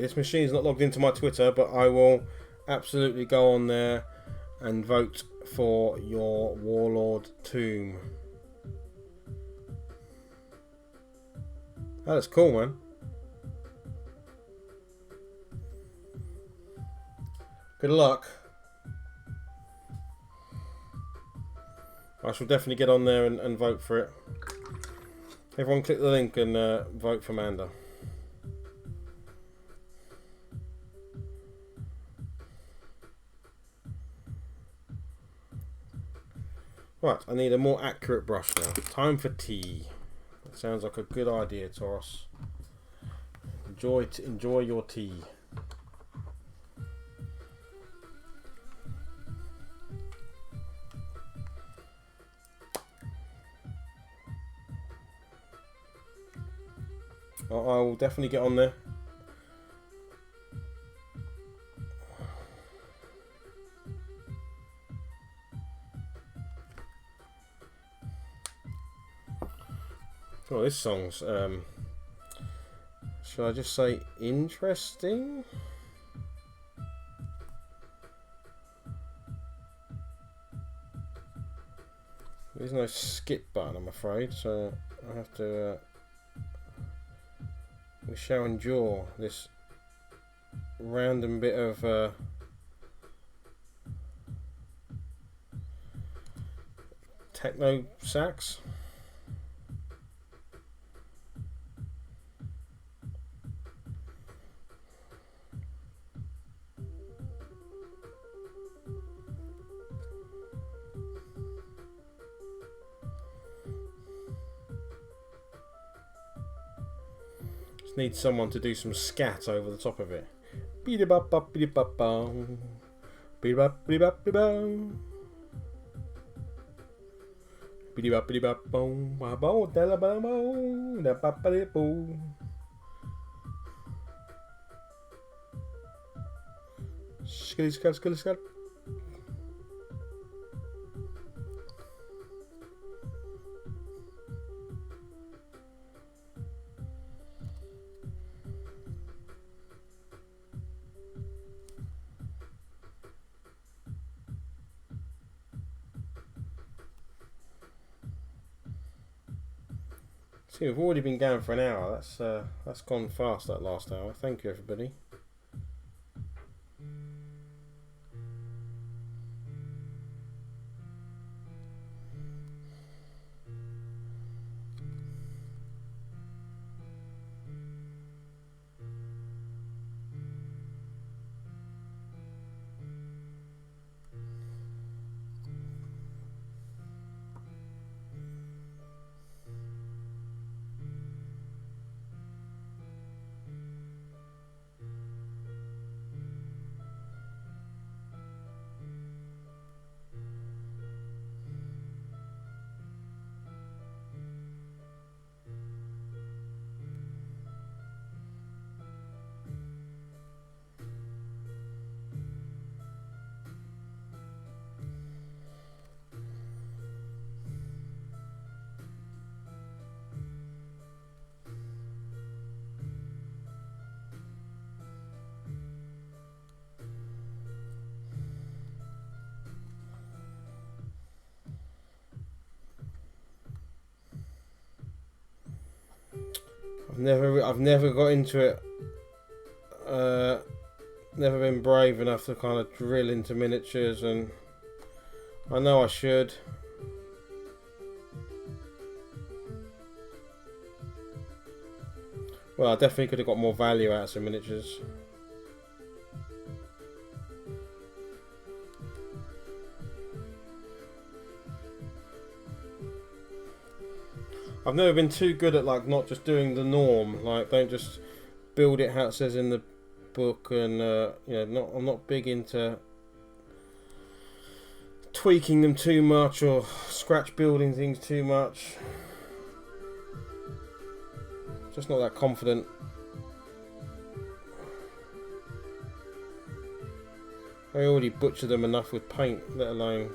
this machine's not logged into my Twitter, but I will absolutely go on there and vote for your Warlord tomb. Oh, that's cool, man. Good luck. I shall definitely get on there and vote for it. Everyone click the link and vote for Manda. Right, I need a more accurate brush now. Time for tea. That sounds like a good idea, Taurus. Enjoy your tea. I will definitely get on there. Oh, this song's should I just say interesting? There's no skip button, I'm afraid, so I have to we shall endure this random bit of techno sax. Need someone to do some scat over the top of it. See, we've already been going for an hour. That's gone fast, that last hour. Thank you, everybody. I've never got into it. Never been brave enough to kind of drill into miniatures, and I know I should. Well, I definitely could have got more value out of some miniatures. I've never been too good at like not just doing the norm. Like, don't just build it how it says in the book, and you know, I'm not big into tweaking them too much or scratch building things too much. Just not that confident. I already butchered them enough with paint, let alone.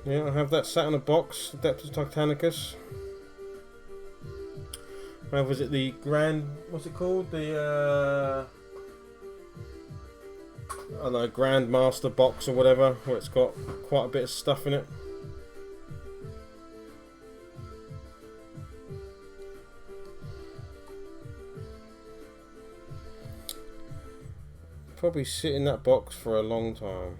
Yeah, I have that sat in a box, Adeptus Titanicus. Was it the Grand, what's it called? The, I don't know, Grandmaster box or whatever, where it's got quite a bit of stuff in it. probably sit in that box for a long time.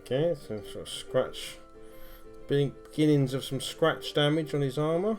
Okay, so sort of scratch, beginnings of some scratch damage on his armour.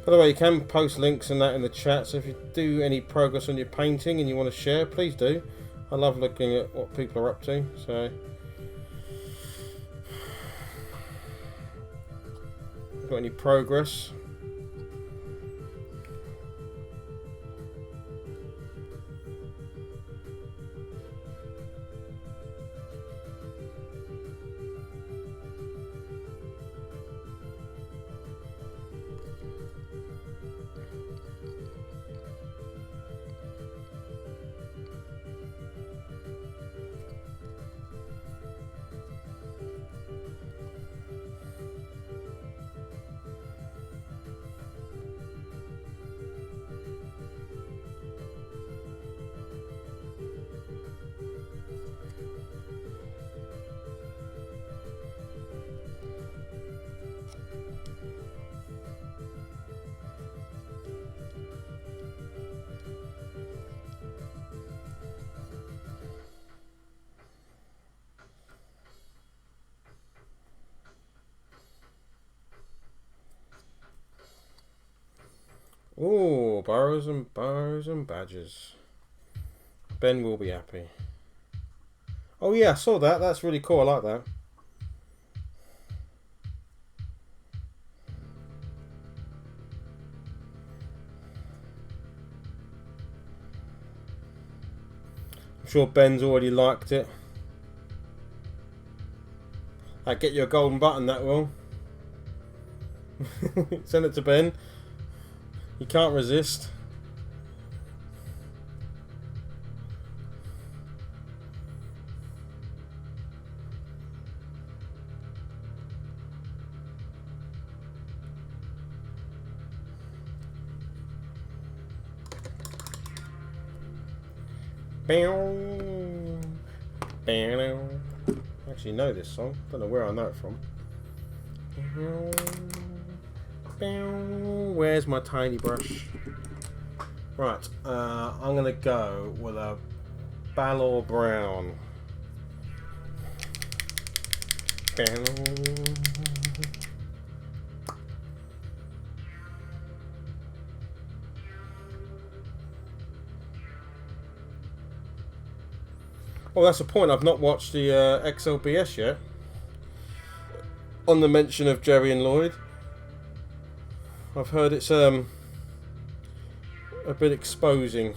By the way, you can post links and that in the chat, so if you do any progress on your painting and you want to share, please do. I love looking at what people are up to, so... Got any progress? Ooh, burrows and badgers. Ben will be happy. Oh yeah, I saw that. That's really cool. I like that. I'm sure Ben's already liked it. I'd get you a golden button, that will. Send it to Ben. You can't resist. Bow. Bow. I actually know this song. Don't know where I know it from. Where's my tiny brush? Right, I'm gonna go with a Balor Brown. Oh, that's a point. I've not watched the XLBS yet. On the mention of Jerry and Lloyd, I've heard it's a bit exposing.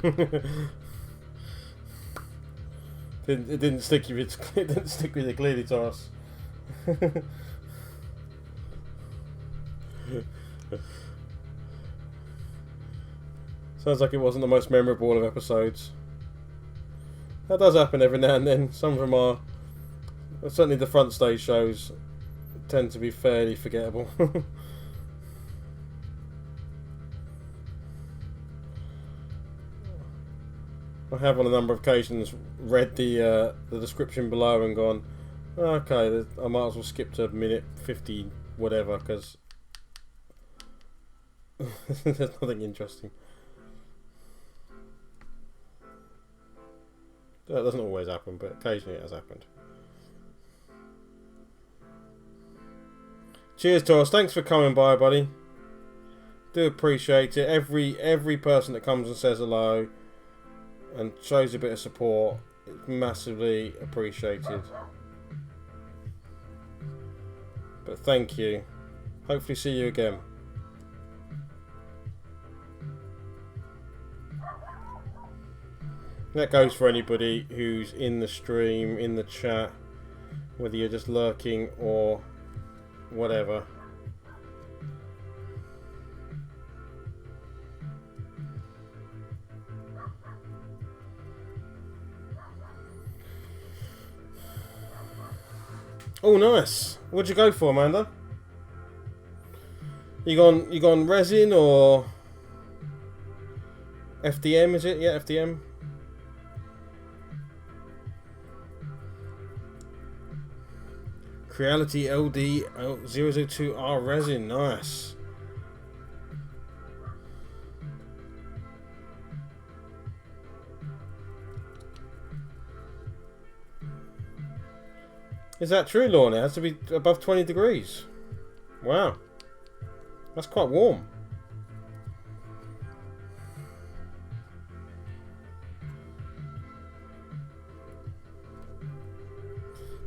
It didn't stick with it didn't stick with the clearly toss. Sounds like it wasn't the most memorable of episodes. That does happen every now and then. Some of them are, certainly the front stage shows tend to be fairly forgettable. I have on a number of occasions read the description below and gone, okay, I might as well skip to minute 50 whatever because there's nothing interesting. That doesn't always happen, but occasionally it has happened. Cheers, Taurus. Thanks for coming by, buddy. Do appreciate it. Every person that comes and says hello and shows a bit of support, it's massively appreciated. But thank you. Hopefully see you again. That goes for anybody who's in the stream, in the chat, whether you're just lurking or whatever. Oh, nice. What'd you go for, Amanda? You gone resin or FDM? Is it? Yeah, FDM. Creality LD 002R resin. Nice. Is that true, Lorna? It has to be above 20 degrees. Wow. That's quite warm.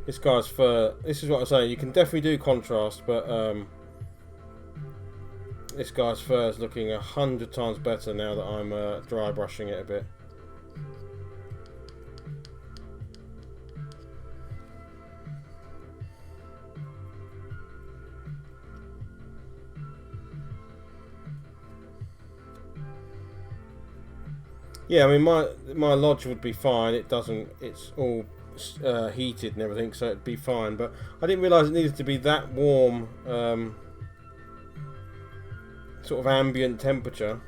This guy's fur. This is what I'm saying. You can definitely do contrast, but this guy's fur is looking 100 times better now that I'm dry brushing it a bit. Yeah, I mean my lodge would be fine. It doesn't. It's all heated and everything, so it'd be fine. But I didn't realise it needed to be that warm, sort of ambient temperature.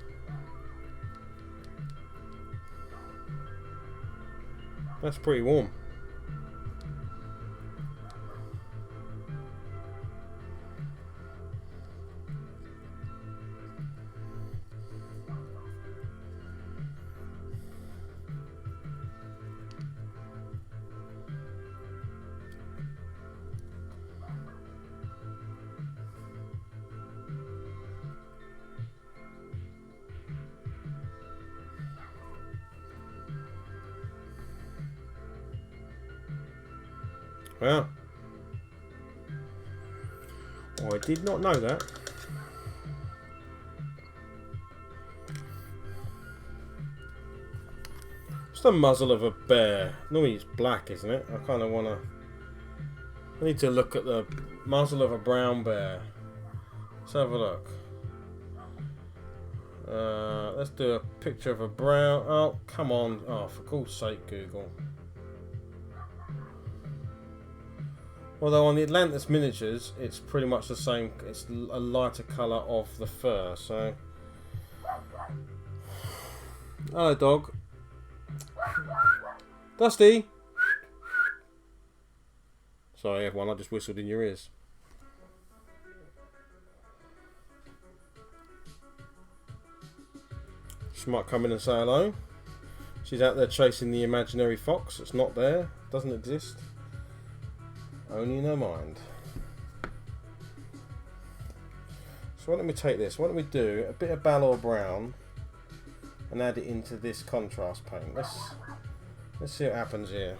That's pretty warm. Yeah. Oh, I did not know that. It's the muzzle of a bear. Normally it's black, isn't it? I kind of want to... I need to look at the muzzle of a brown bear. Let's have a look. Let's do a picture of a brown... Oh, come on. Oh, for God's sake, Google. Although on the Atlantis miniatures, it's pretty much the same. It's a lighter colour of the fur, so... Hello, dog. Dusty! Sorry, everyone, I just whistled in your ears. She might come in and say hello. She's out there chasing the imaginary fox. It's not there. Doesn't exist. Only in her mind. So why don't we take this? Why don't we do a bit of Balor Brown and add it into this contrast paint. Let's see what happens here.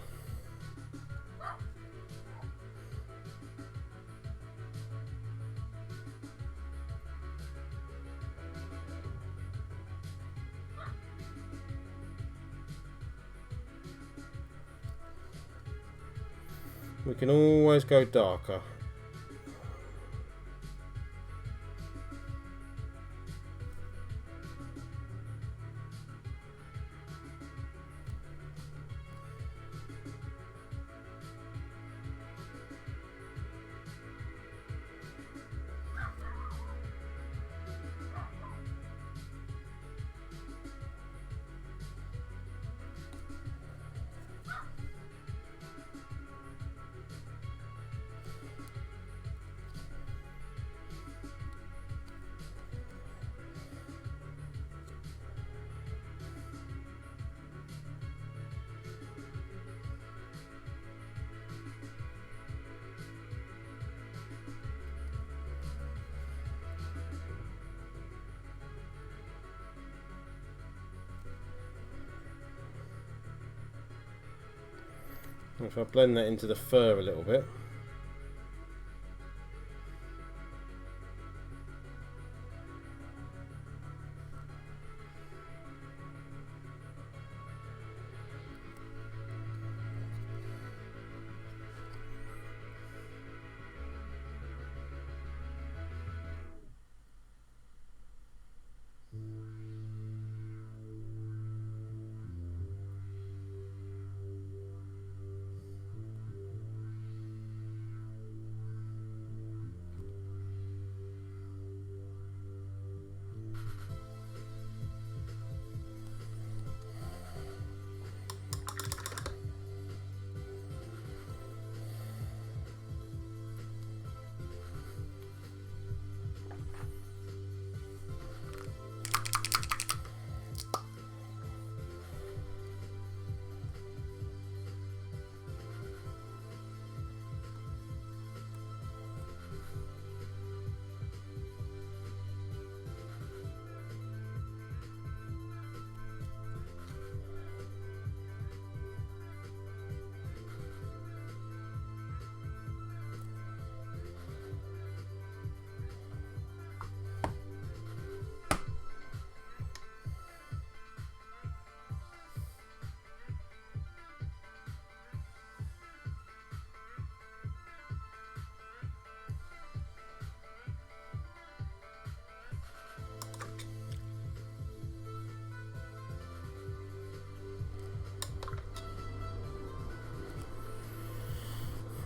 We can always go darker. If I blend that into the fur a little bit.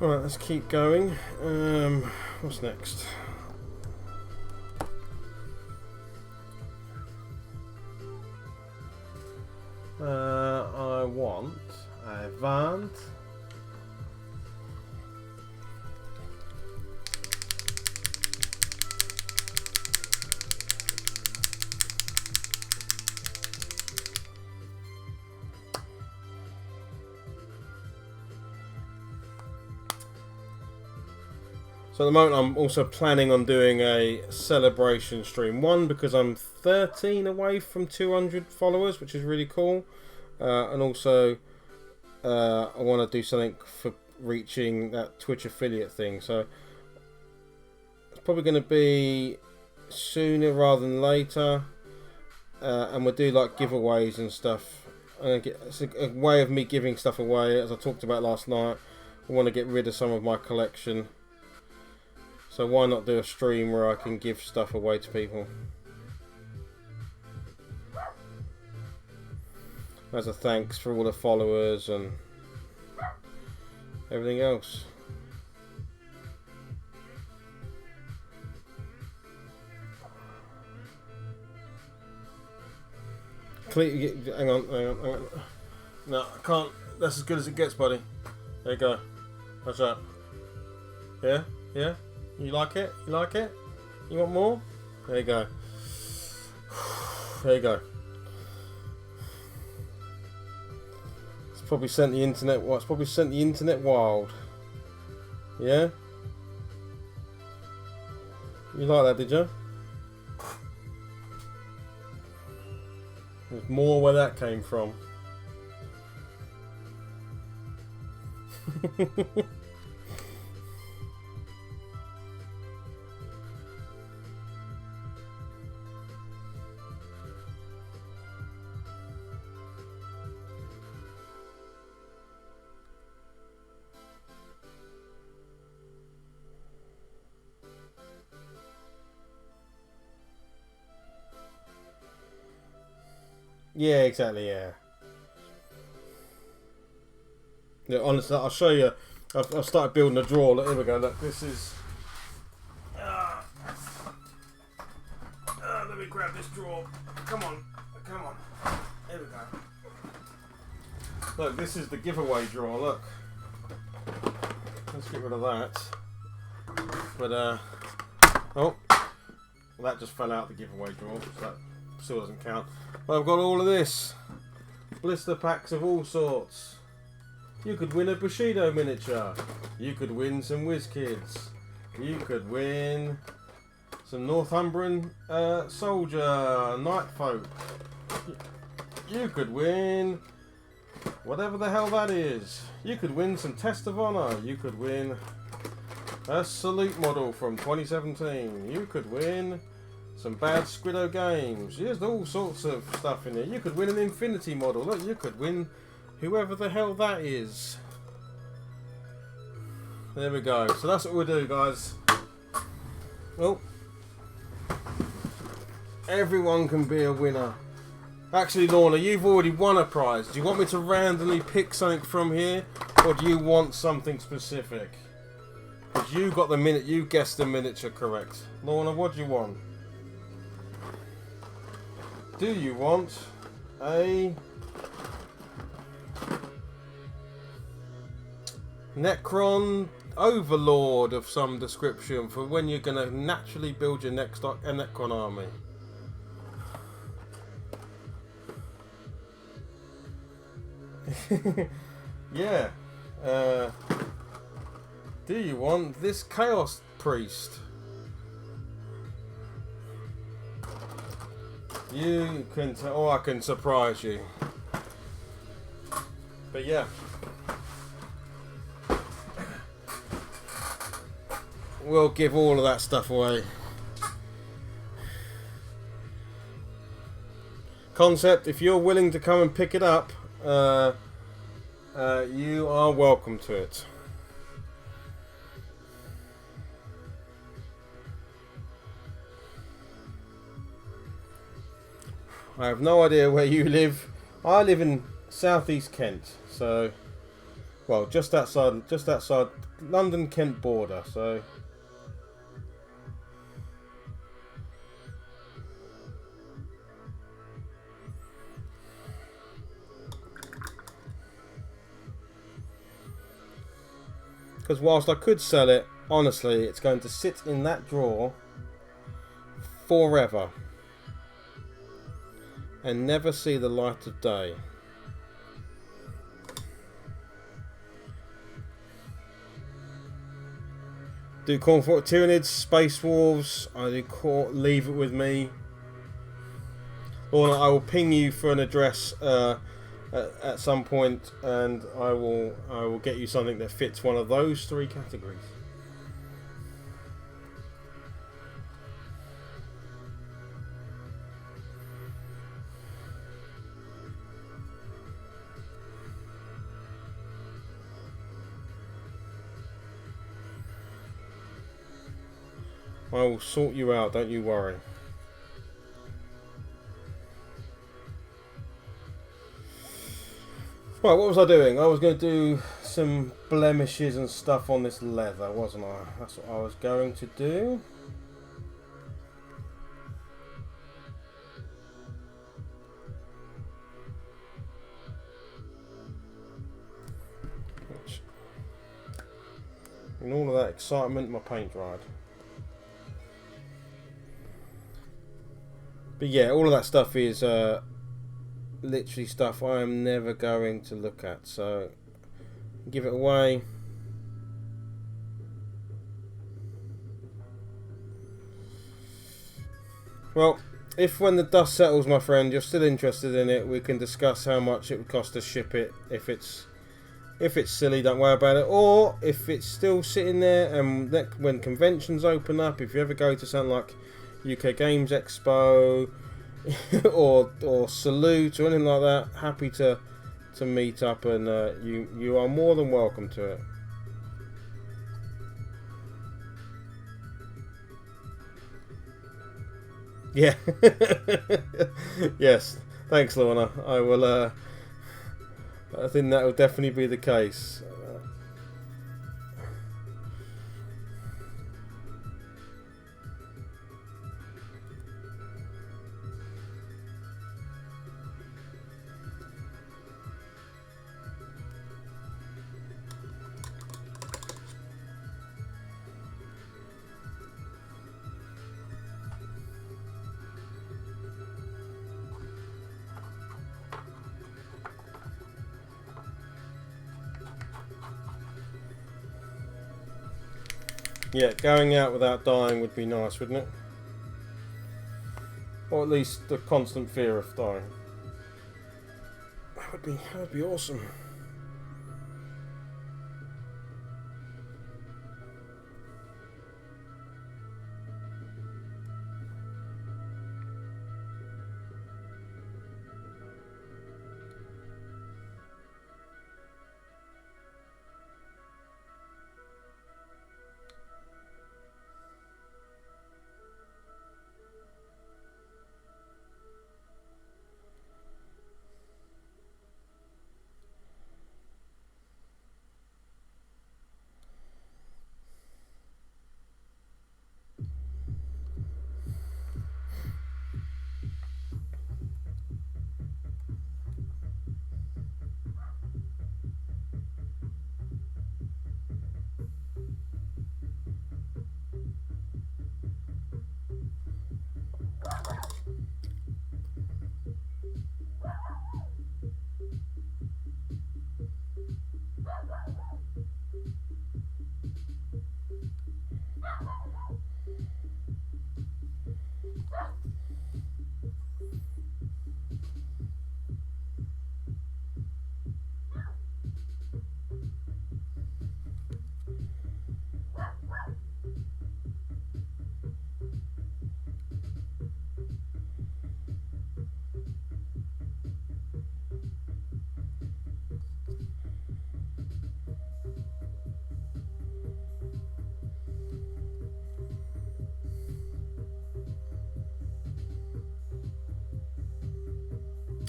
Alright, let's keep going. What's next? I want a Vant. So at the moment I'm also planning on doing a celebration stream. One, because I'm 13 away from 200 followers, which is really cool. And also I want to do something for reaching that Twitch affiliate thing. So it's probably going to be sooner rather than later, and we'll do like giveaways and stuff. It's a way of me giving stuff away, as I talked about last night. I want to get rid of some of my collection, so why not do a stream where I can give stuff away to people as a thanks for all the followers and everything else. Hang on. No, I can't. That's as good as it gets, buddy. There you go. What's that? Yeah? Yeah? You like it? You like it? You want more? There you go. There you go. It's probably sent the internet. Well, it's probably sent the internet wild. Yeah? You like that, did you? There's more where that came from. Yeah, exactly, yeah. Yeah, honestly, I'll show you. I've started building a drawer. Look, here we go. Look, this is... let me grab this drawer. Come on. Come on. Here we go. Look, this is the giveaway drawer. Look. Let's get rid of that. But, oh. Well, that just fell out the giveaway drawer, so that still doesn't count. But I've got all of this. Blister packs of all sorts. You could win a Bushido miniature. You could win some WizKids. You could win some Northumbrian soldier night folk. You could win whatever the hell that is. You could win some Test of Honor. You could win a Salute model from 2017. You could win some bad Squiddo games. There's all sorts of stuff in there. You could win an Infinity model. Look, you could win whoever the hell that is. There we go. So that's what we'll do, guys. Well, everyone can be a winner. Actually, Lorna, you've already won a prize. Do you want me to randomly pick something from here, or do you want something specific? Because you got the minute, you guessed the miniature correct. Lorna, what do you want? Do you want a Necron Overlord of some description for when you're going to naturally build your next Necron army? Yeah. Do you want this Chaos Priest? You can, or I can surprise you. But yeah. We'll give all of that stuff away. Concept, if you're willing to come and pick it up, you are welcome to it. I have no idea where you live. I live in southeast Kent, so well, just outside London-Kent border. So because whilst I could sell it, honestly, it's going to sit in that drawer forever and never see the light of day. Do Cornfort Tyranids, Space Wolves, I do leave it with me. Or I will ping you for an address at some point, and I will get you something that fits one of those three categories. I will sort you out, don't you worry. Right, what was I doing? I was going to do some blemishes and stuff on this leather, wasn't I? That's what I was going to do. In all of that excitement, my paint dried. But yeah, all of that stuff is literally stuff I am never going to look at. So give it away. Well, if when the dust settles, my friend, you're still interested in it, we can discuss how much it would cost to ship it. If it's silly, don't worry about it. Or if it's still sitting there, and when conventions open up, if you ever go to something like UK Games Expo or Salute or anything like that, happy to meet up, and you are more than welcome to it. Yeah. Yes. Thanks, Lorna. I will. I think that will definitely be the case. Yeah, going out without dying would be nice, wouldn't it? Or at least the constant fear of dying. That would be awesome.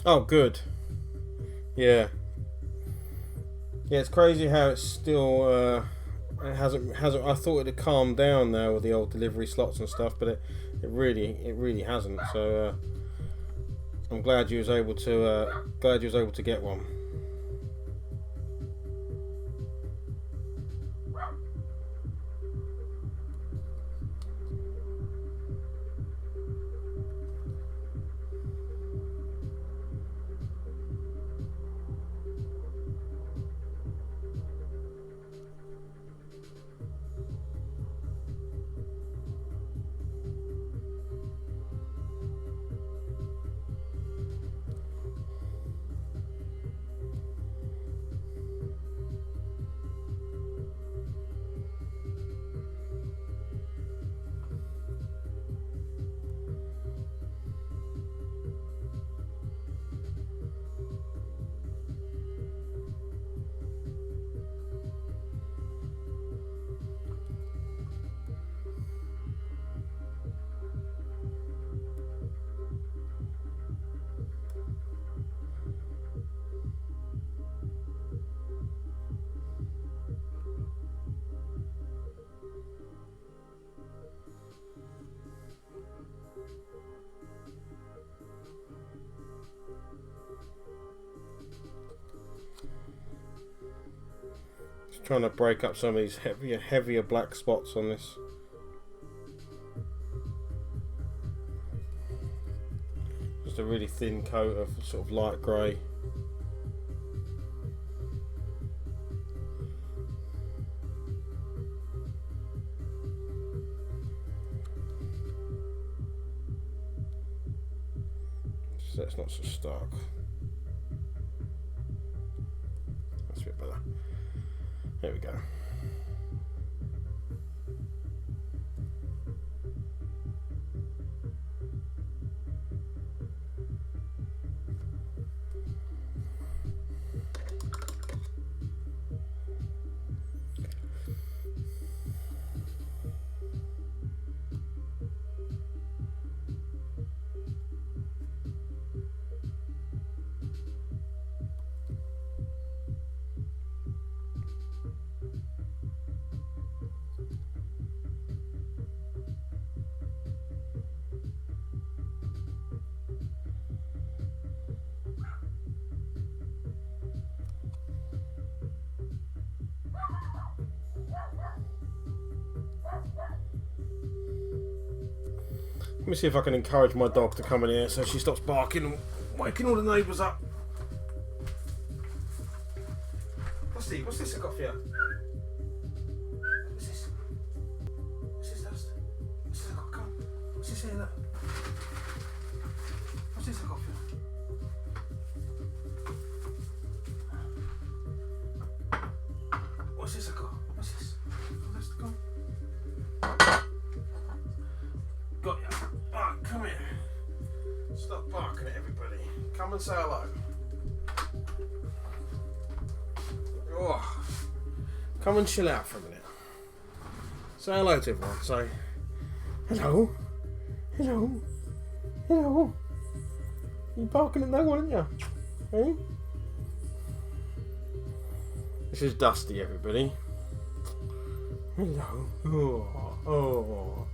Oh, good. Yeah. Yeah, it's crazy how it's still. It hasn't. I thought it had calmed down now with the old delivery slots and stuff, but it really hasn't. So I'm glad you was able to get one. Just trying to break up some of these heavier black spots on this. Just a really thin coat of sort of light grey. So it's not so stark. That's a bit better. There we go. Let me see if I can encourage my dog to come in here so she stops barking and waking all the neighbours up. Dusty, what's this I got for you? What's this? What's this, Dust? What's this I got? Come on. What's this here, look? What's this I got for you? What's this I got? What's this? Oh, Dust, come on. Got ya. Ah, come here. Stop barking at everybody. Come and say hello. Oh. Come and chill out for a minute. Say hello to everyone. Say hello. Hello. Hello. You barking at no one, aren't you? Hey? This is Dusty, everybody. Hello. Oh. Oh.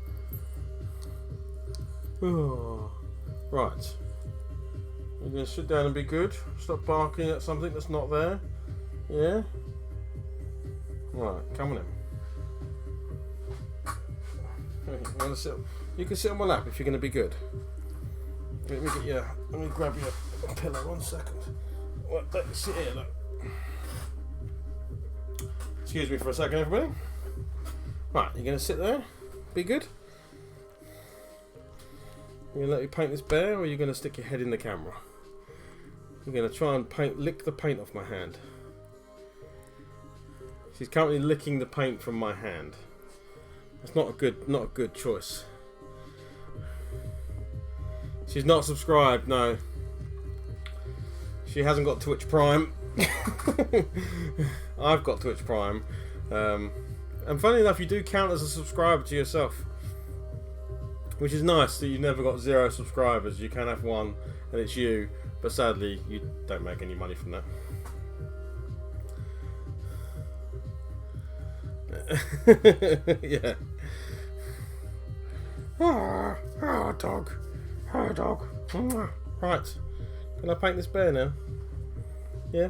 Oh, right. You're going to sit down and be good. Stop barking at something that's not there. Yeah? Right, come on in. You want to sit? You can sit on my lap if you're going to be good. Let me grab your pillow 1 second. Let me sit here, look. Excuse me for a second, everybody. Right, you're going to sit there? Be good? You're going to let me paint this bear, or are you going to stick your head in the camera? You're going to try and lick the paint off my hand. She's currently licking the paint from my hand. That's not a good choice. She's not subscribed, no. She hasn't got Twitch Prime. I've got Twitch Prime. And funny enough, you do count as a subscriber to yourself. Which is nice that you've never got 0 subscribers. You can have 1 and it's you, but sadly you don't make any money from that. Yeah. Dog. Dog. Right. Can I paint this bear now? Yeah?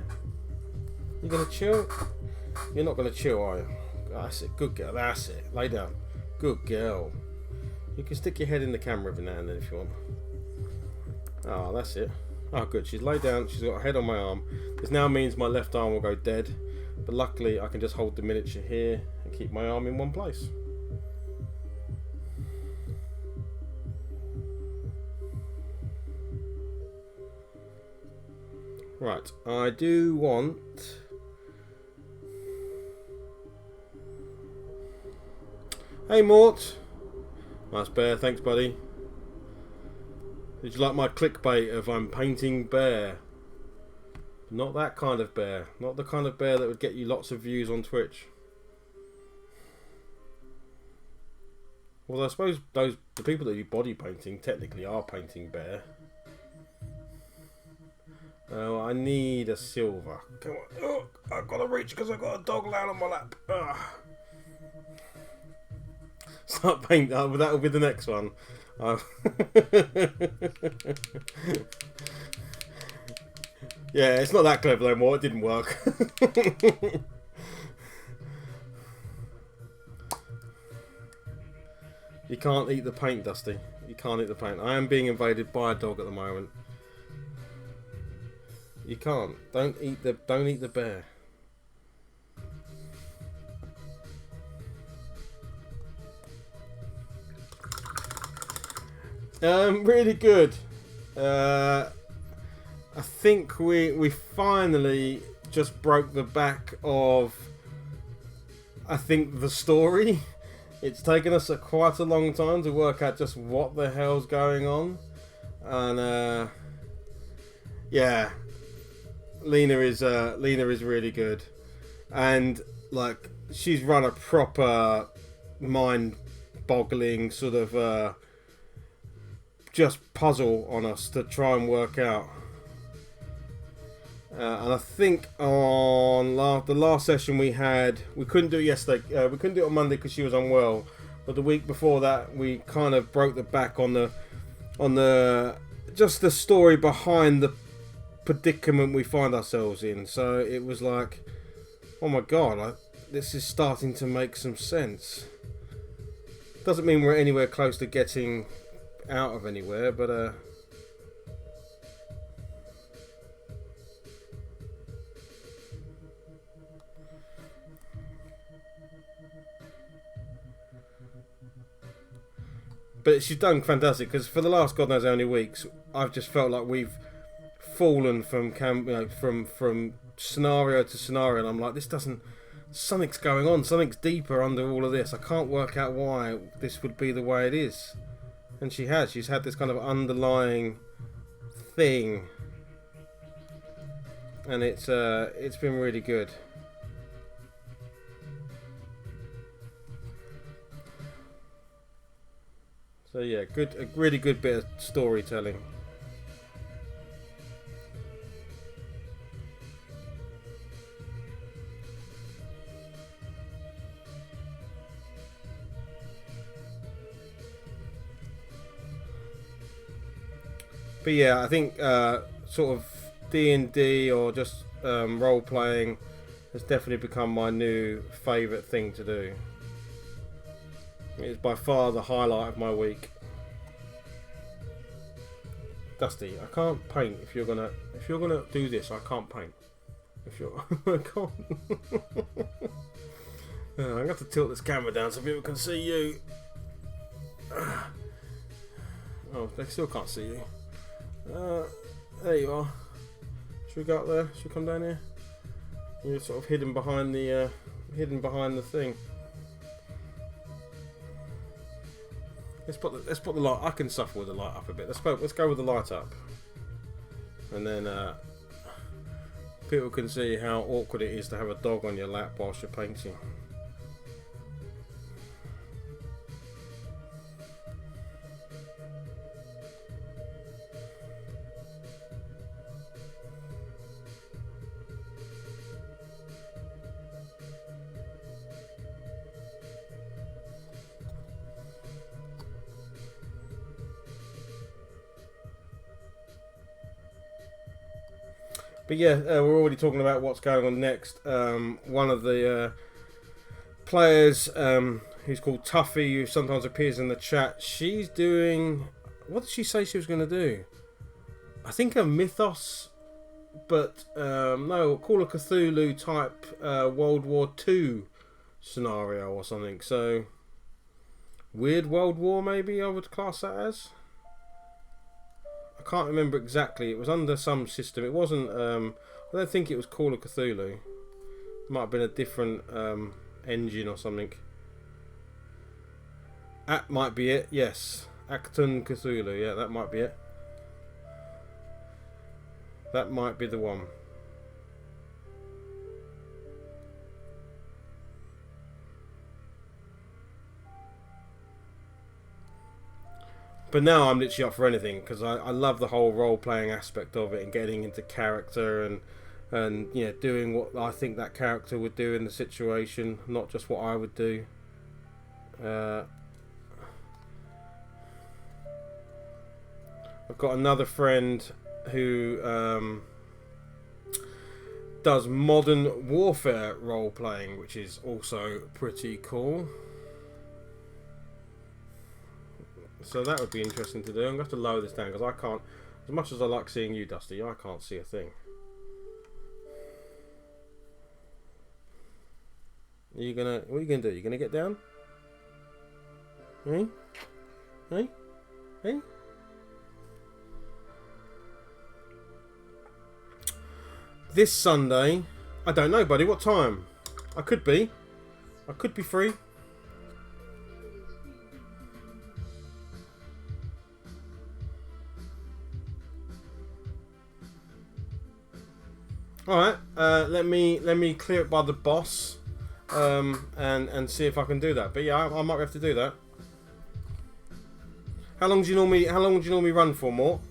You gonna chill? You're not gonna chill, are you? That's it. Good girl. That's it. Lay down. Good girl. You can stick your head in the camera every now and then if you want. Oh, that's it. Oh, good. She's laid down. She's got her head on my arm. This now means my left arm will go dead. But luckily, I can just hold the miniature here and keep my arm in one place. Right. I do want... Hey, Mort. Nice bear, thanks buddy. Did you like my clickbait of I'm painting bear? Not that kind of bear. Not the kind of bear that would get you lots of views on Twitch. Well, I suppose the people that do body painting technically are painting bear. Oh, I need a silver. Come on. Oh, I've got to reach because I've got a dog laying on my lap. Ugh. Start painting. Oh, that will be the next one. Yeah, it's not that clever no more. It didn't work. You can't eat the paint, Dusty. You can't eat the paint. I am being invaded by a dog at the moment. You can't. Don't eat the bear. Really good. I think we finally just broke the back of, I think, the story. It's taken us quite a long time to work out just what the hell's going on, and yeah, Lena is really good, and like she's run a proper mind-boggling sort of just puzzle on us to try and work out. And I think on the last session we couldn't do it yesterday. We couldn't do it on Monday because she was unwell. But the week before that, we kind of broke the back on the just the story behind the predicament we find ourselves in. So it was like, oh my god, this is starting to make some sense. Doesn't mean we're anywhere close to getting out of anywhere, but but she's done fantastic, because for the last god knows how many weeks I've just felt like we've fallen from from scenario to scenario, and I'm like, something's going on, something's deeper under all of this. I can't work out why this would be the way it is. And she's had this kind of underlying thing, and it's been really good. So yeah, a really good bit of storytelling. But yeah, I think sort of D&D or just role playing has definitely become my new favourite thing to do. It's by far the highlight of my week. Dusty, I can't paint if you're gonna do this. I can't paint. I can't. I'm gonna have to tilt this camera down so people can see you. Oh, they still can't see you. There you are. Should we go up there? Should we come down here? You're sort of hidden behind the thing. Let's put the light. I can suffer with the light up a bit. Let's go with the light up, and then people can see how awkward it is to have a dog on your lap whilst you're painting. But yeah, we're already talking about what's going on next. One of the players, who's called Tuffy, who sometimes appears in the chat, she's doing... What did she say she was going to do? I think a Mythos, but no, Call of Cthulhu type World War II scenario or something. So, Weird World War maybe I would class that as. I can't remember exactly. It was under some system. It wasn't. I don't think it was Call of Cthulhu. It might have been a different engine or something. That might be it. Yes, Acton Cthulhu. Yeah, that might be it. That might be the one. But now I'm literally up for anything, because I love the whole role-playing aspect of it and getting into character and you know, doing what I think that character would do in the situation, not just what I would do. I've got another friend who does modern warfare role-playing, which is also pretty cool. So that would be interesting to do. I'm going to have to lower this down because I can't, as much as I like seeing you, Dusty, I can't see a thing. What are you gonna do? You gonna get down? Hey? Hey? Hey? This Sunday, I don't know, buddy. What time? I could be free. All right. Let me clear it by the boss, and see if I can do that. But yeah, I might have to do that. How long would you normally run for, Mort?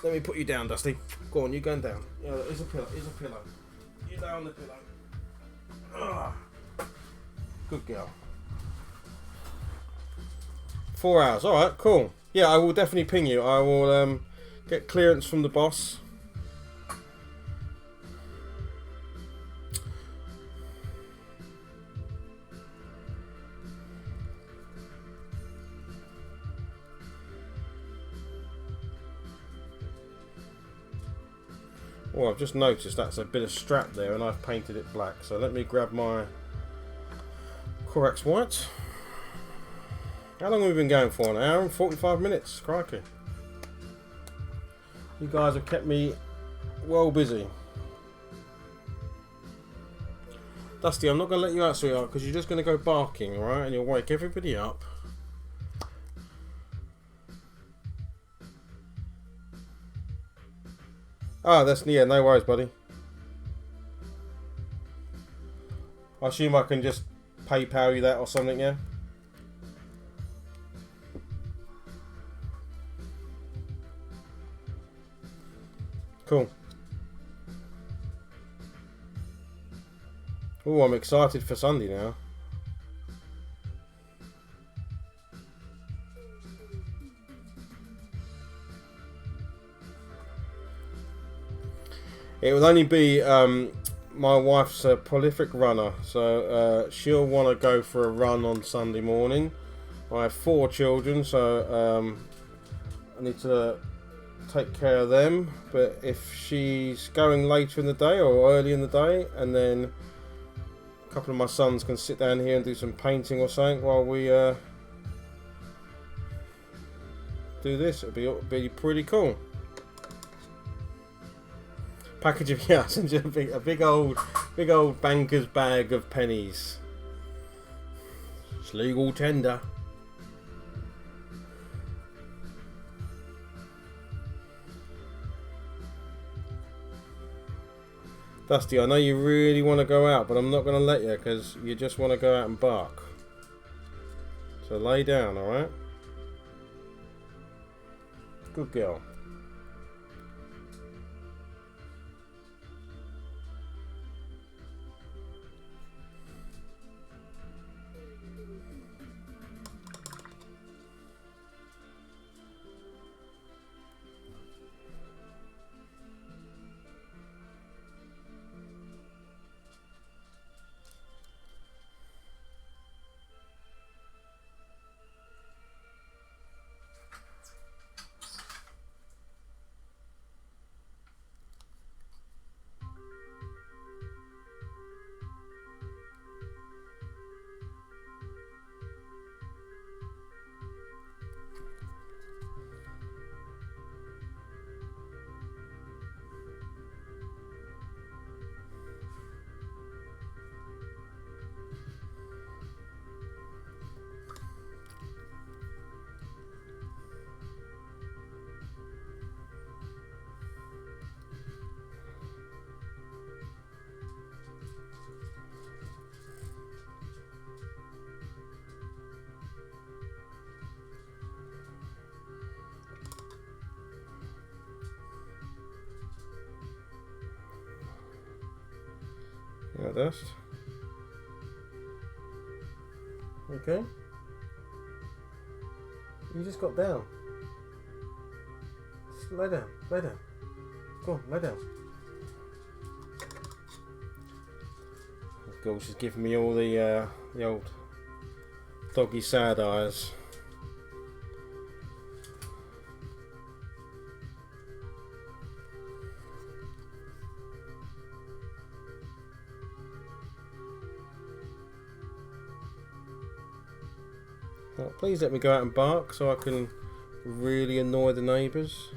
Let me put you down, Dusty. Go on, you going down. Yeah, here's a pillow. You down the pillow. Ugh. Good girl. 4 hours. All right, cool. Yeah, I will definitely ping you. I will get clearance from the boss. Oh, I've just noticed that's a bit of strap there and I've painted it black. So let me grab my Corex white. How long have we been going for? An hour and 45 minutes. Crikey. You guys have kept me well busy. Dusty, I'm not going to let you out, sweetheart, because you're just going to go barking, alright? And you'll wake everybody up. Ah, that's, yeah, no worries, buddy. I assume I can just PayPal you that or something, yeah? Cool. Oh, I'm excited for Sunday now. It will only be my wife's a prolific runner, so she'll want to go for a run on Sunday morning. I have 4 children, so I need to take care of them. But if she's going later in the day or early in the day, and then a couple of my sons can sit down here and do some painting or something while we do this, it'll be pretty cool. Package of, yeah, a big old banker's bag of pennies. It's legal tender. Dusty, I know you really want to go out, but I'm not going to let you because you just want to go out and bark. So lay down, alright? Good girl. Like this. Okay. You just got down. Just lay down. Lay down. Go on, lay down. This girl, she's giving me all the old doggy sad eyes. Well, please let me go out and bark so I can really annoy the neighbours.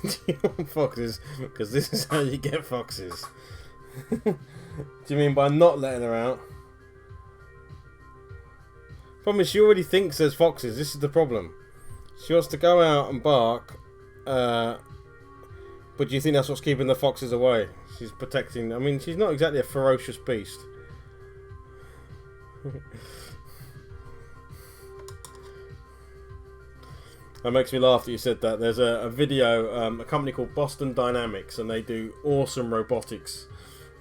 Do you want foxes? Because this is how you get foxes. Do you mean by not letting her out? Problem is, she already thinks there's foxes. This is the problem. She wants to go out and bark, but do you think that's what's keeping the foxes away? She's protecting. I mean, she's not exactly a ferocious beast. That makes me laugh that you said that. There's a video, a company called Boston Dynamics, and they do awesome robotics.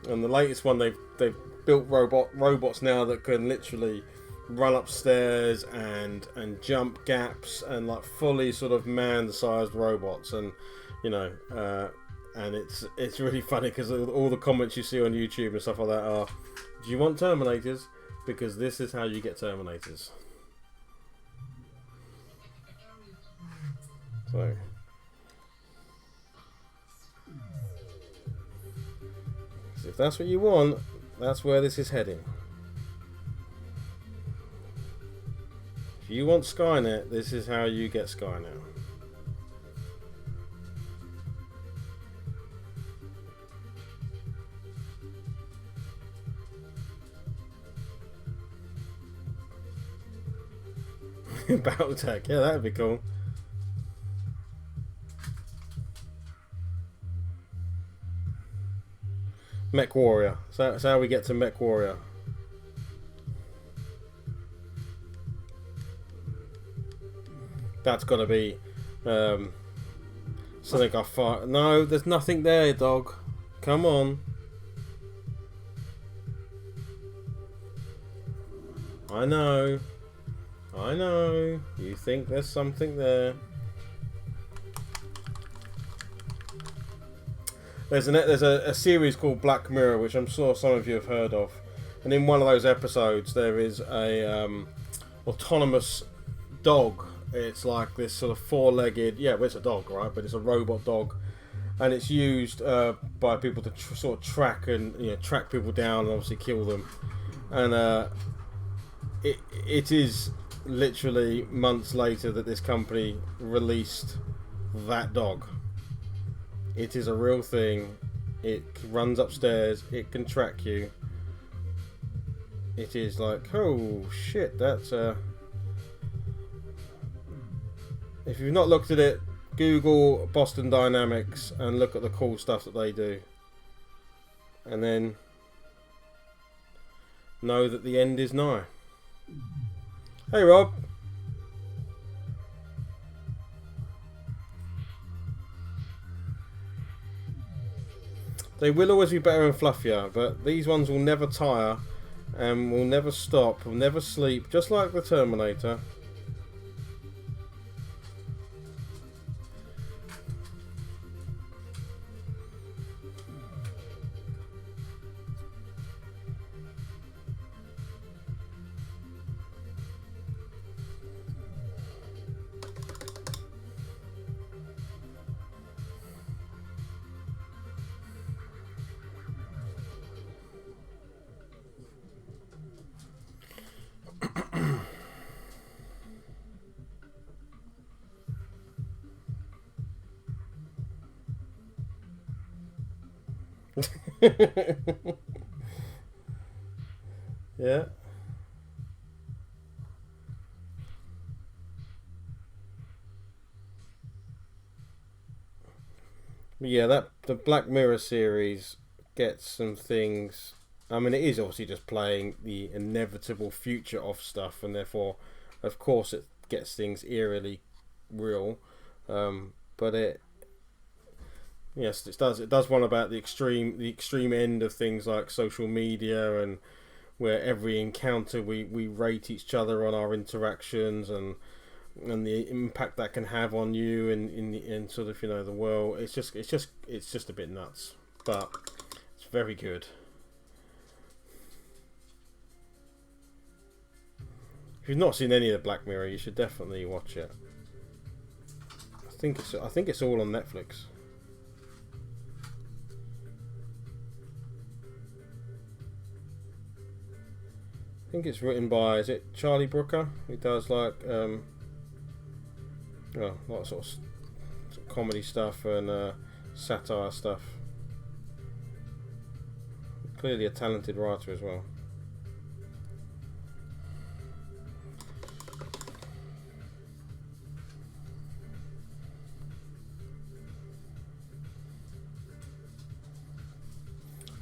And the latest one, they've built robots now that can literally run upstairs and jump gaps and like fully sort of man-sized robots. And you know, and it's really funny because all the comments you see on YouTube and stuff like that are, "Do you want Terminators? Because this is how you get Terminators." So, if that's what you want, that's where this is heading. If you want Skynet, this is how you get Skynet. Battletech, yeah, that'd be cool. Mech Warrior. So that's how we get to Mech Warrior. That's got to be something I fight. No, there's nothing there, dog. Come on. I know. I know. You think there's something there. There's a series called Black Mirror, which I'm sure some of you have heard of, and in one of those episodes there is a autonomous dog. It's like this sort of four-legged, yeah, well, it's a dog, right? But it's a robot dog, and it's used by people to sort of track and track people down and obviously kill them. And it is literally months later that this company released that dog. It is a real thing. It runs upstairs. It can track you. It is like, oh shit, that's if you've not looked at it, Google Boston Dynamics and look at the cool stuff that they do. And then know that the end is nigh. Hey Rob. They will always be better and fluffier, but these ones will never tire and will never stop, will never sleep, just like the Terminator. Yeah. Yeah, the Black Mirror series gets some things. I mean, it is obviously just playing the inevitable future of stuff, and therefore, of course, it gets things eerily real, but yes, it does. It does one about the extreme end of things like social media, and where every encounter we rate each other on our interactions, and the impact that can have on you and in sort of the world. It's just a bit nuts, but it's very good. If you've not seen any of Black Mirror, you should definitely watch it. I think it's all on Netflix. I think it's written by, is it Charlie Brooker? He does like a lot of sort of comedy stuff and satire stuff. Clearly a talented writer as well.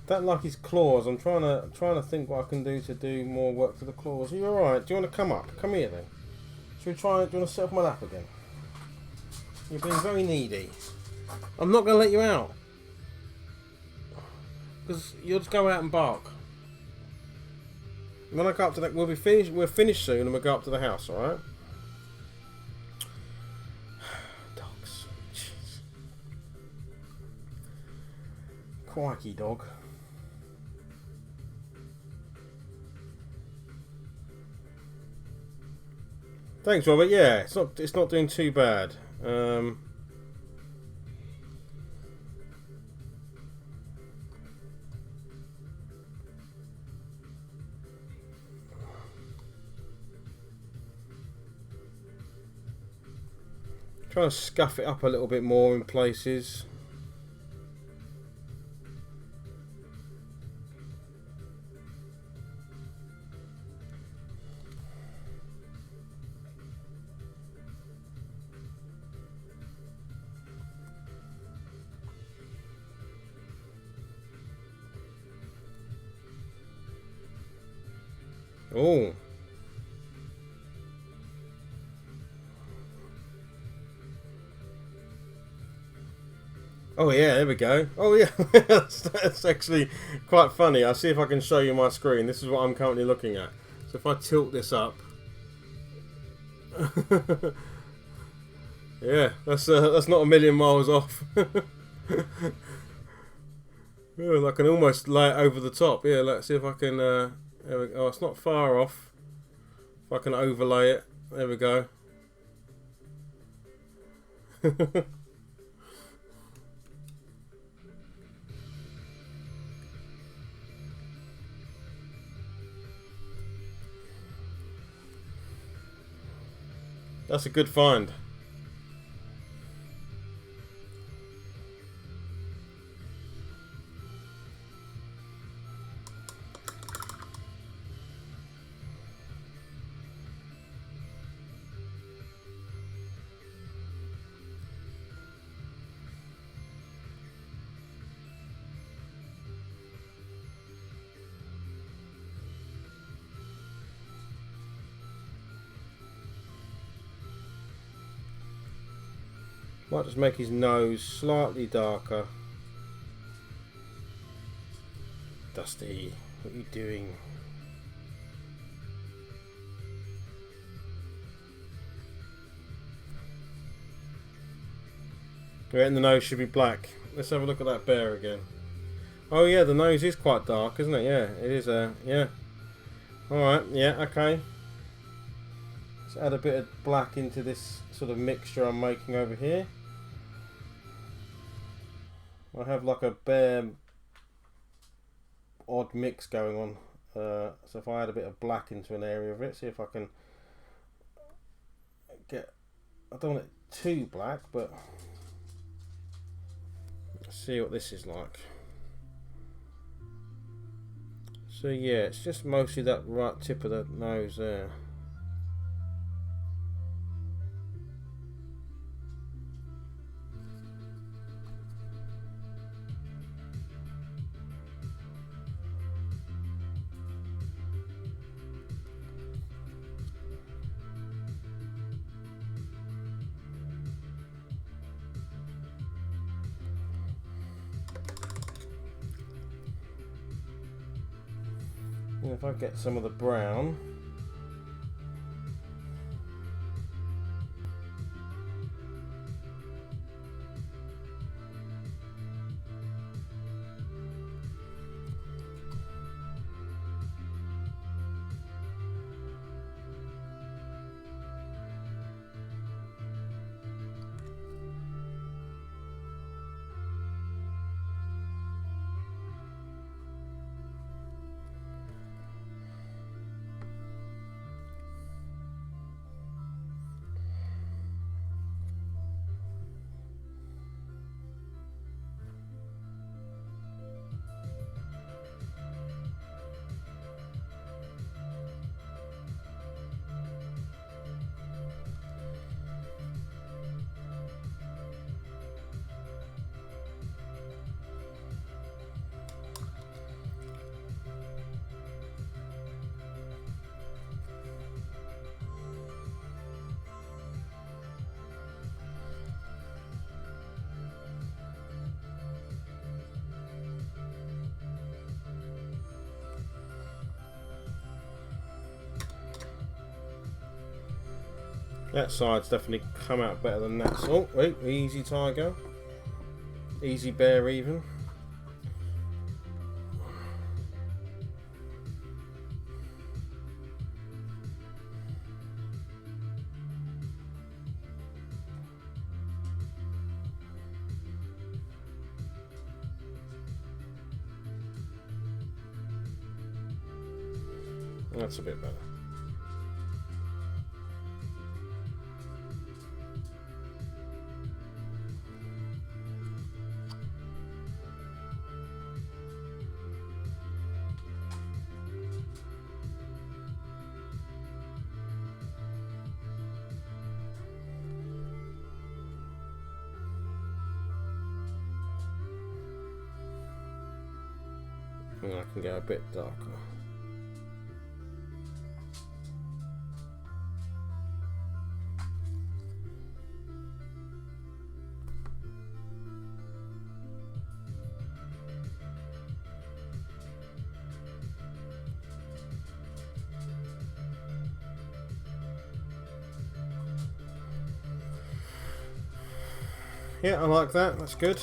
Don't like his claws. I'm trying to think what I can do to do more work to the claws. Are you alright? Do you want to come up? Come here then. Should we try? Do you want to sit off my lap again? You're being very needy. I'm not going to let you out. Because you'll just go out and bark. When I go up to that, we're finished soon and we'll go up to the house, alright? Dogs. Jeez. Crikey, dog. Thanks, Robert. Yeah, it's not doing too bad. Trying to scuff it up a little bit more in places. Oh. Oh yeah, there we go. Oh yeah, that's actually quite funny. I'll see if I can show you my screen. This is what I'm currently looking at. So if I tilt this up, yeah, that's not a million miles off. Oh, I can almost lay it over the top. Yeah, let's see if I can. There we go. Oh, it's not far off. If I can overlay it, there we go. That's a good find. Might just make his nose slightly darker. Dusty, what are you doing? Yeah, and the nose should be black. Let's have a look at that bear again. Oh yeah, the nose is quite dark, isn't it? Yeah, it is. Yeah. Alright, yeah, okay. Let's add a bit of black into this sort of mixture I'm making over here. I have like a bare odd mix going on. So if I add a bit of black into an area of it, see if I can get, I don't want it too black, but let's see what this is like. So yeah, it's just mostly that right tip of the nose there. And if I get some of the brown, that side's definitely come out better than that. Oh, wait, easy tiger. Easy bear even. That's a bit better. And I can go a bit darker. Yeah, I like that. That's good.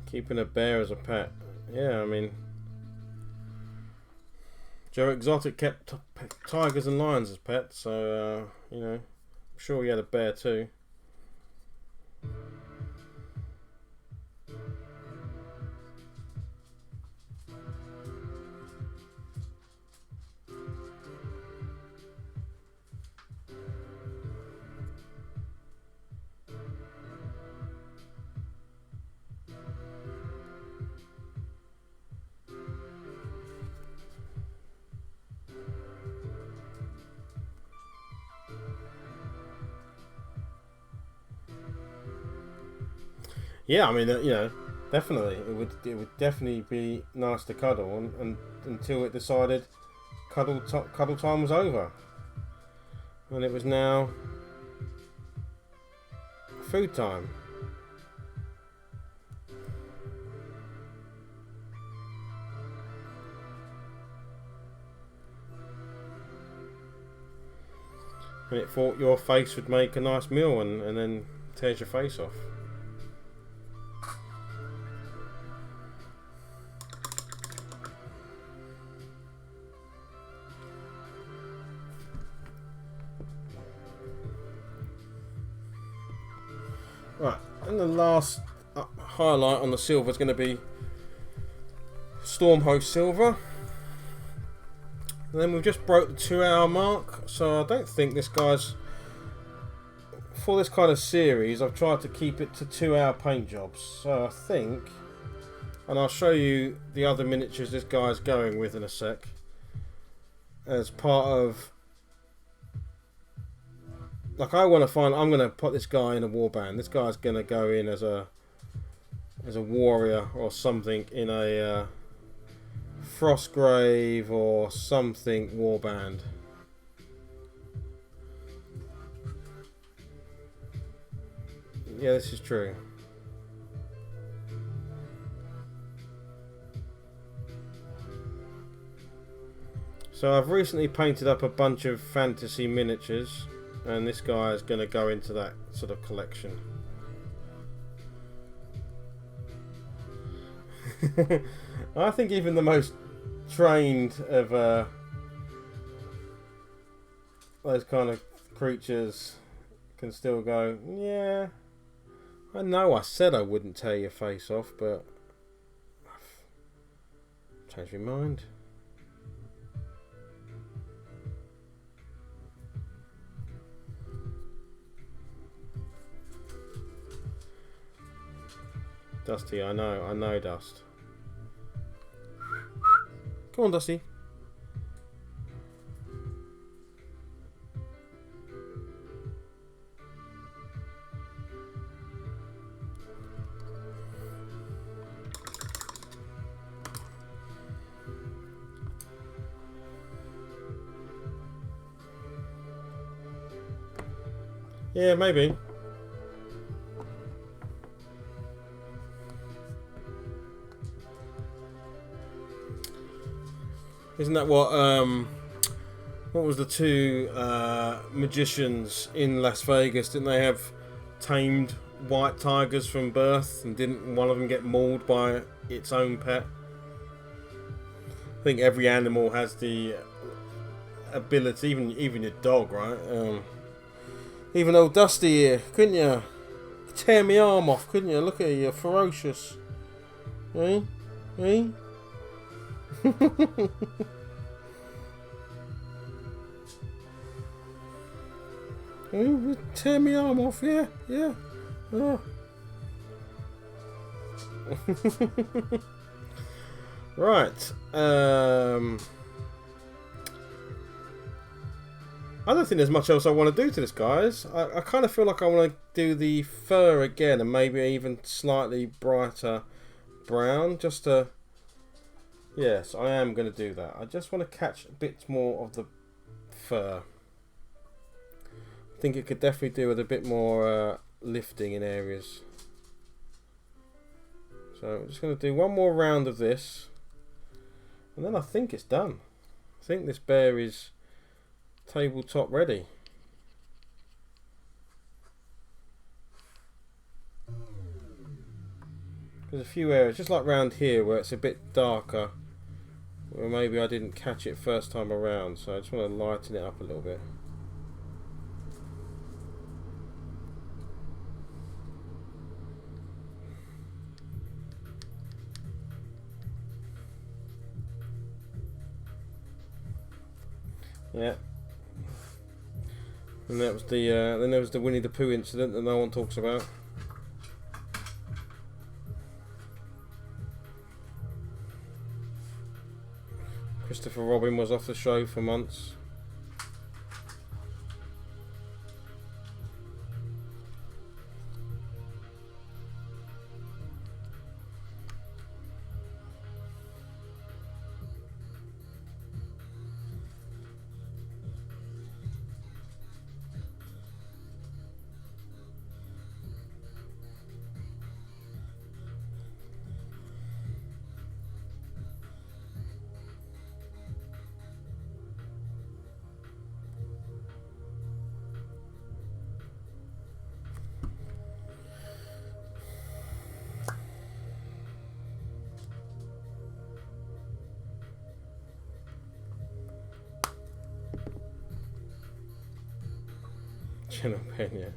Keeping a bear as a pet. Yeah, I mean, Joe Exotic kept tigers and lions as pets, so, you know, I'm sure he had a bear too. Yeah, I mean, you know, definitely, it would definitely be nice to cuddle, and until it decided cuddle time was over, and it was now food time. And it thought your face would make a nice meal, and then tears your face off. Right, and the last highlight on the silver is going to be Stormhost Silver. And then we've just broke the 2-hour mark, so I don't think this guy's... For this kind of series, I've tried to keep it to 2-hour paint jobs. So I think... And I'll show you the other miniatures this guy's going with in a sec. As part of... Like, I want to find... I'm going to put this guy in a warband. This guy's going to go in as a warrior or something in a... Frostgrave or something warband. Yeah, this is true. So I've recently painted up a bunch of fantasy miniatures, and this guy is going to go into that sort of collection. I think even the most trained of those kind of creatures can still go, yeah, I know I said I wouldn't tear your face off, but I've changed my mind. Dusty, I know, Dust. Come on, Dusty. Yeah, maybe. Isn't that what was the two magicians in Las Vegas? Didn't they have tamed white tigers from birth, and didn't one of them get mauled by its own pet? I think every animal has the ability, even your dog, right? Even old Dusty here, couldn't you tear my arm off? Couldn't you? Look at you, you're ferocious. Eh? Eh? Tear me arm off, yeah. Oh. Right. I don't think there's much else I want to do to this, guys. I kind of feel like I want to do the fur again, and maybe even slightly brighter brown, just to... Yes, I am going to do that. I just want to catch a bit more of the fur. I think it could definitely do with a bit more lifting in areas. So I'm just going to do one more round of this, and then I think it's done. I think this bear is tabletop ready. There's a few areas, just like round here, where it's a bit darker, where maybe I didn't catch it first time around, so I just want to lighten it up a little bit. Yeah. And that was the then there was the Winnie the Pooh incident that no one talks about. Christopher Robin was off the show for months. General Pena.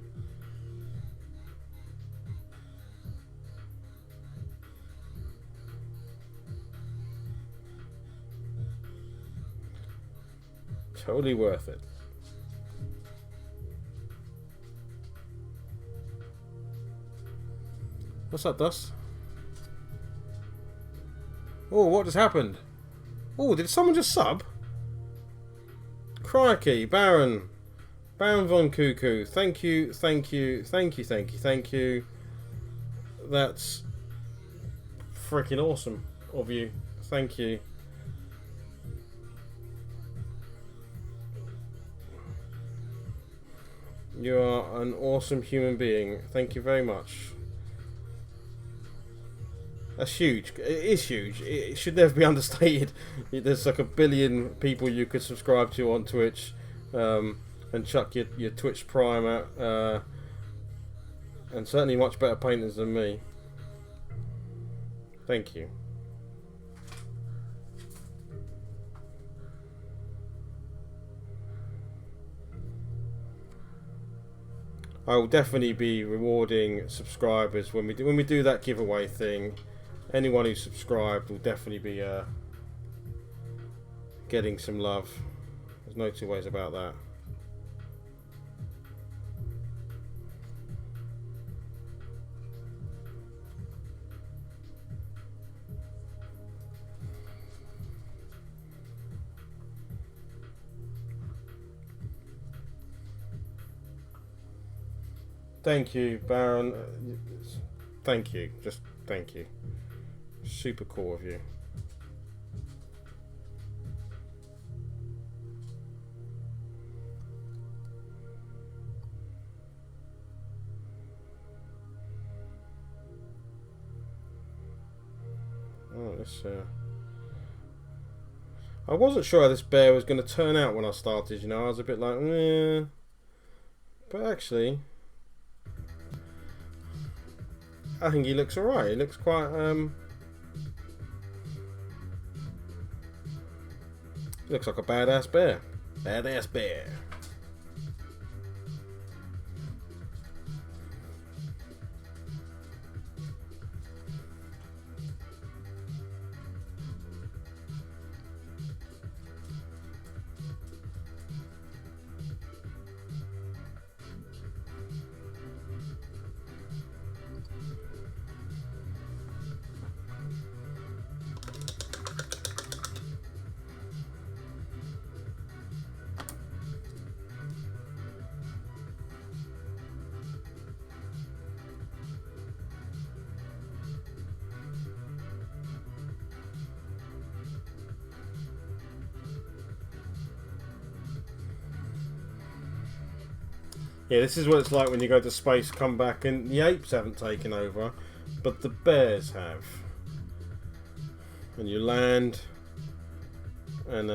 Totally worth it. What's up, Dust? Oh, what just happened? Oh, did someone just sub? Crikey, Baron Von Cuckoo. Thank you. That's freaking awesome of you. Thank you. You are an awesome human being. Thank you very much. That's huge. It is huge. It should never be understated. There's like 1 billion people you could subscribe to on Twitch, and chuck your Twitch Prime at, and certainly much better painters than me. Thank you. I will definitely be rewarding subscribers when we do that giveaway thing. Anyone who subscribed will definitely be getting some love. There's no two ways about that. Thank you, Baron. Thank you. Just thank you. Super cool of you. Oh, this. I wasn't sure how this bear was going to turn out when I started. You know, I was a bit like, eh. But actually, I think he looks alright. He looks quite. Looks like a badass bear. Badass bear. Yeah, this is what it's like when you go to space, come back, and the apes haven't taken over, but the bears have. And you land, and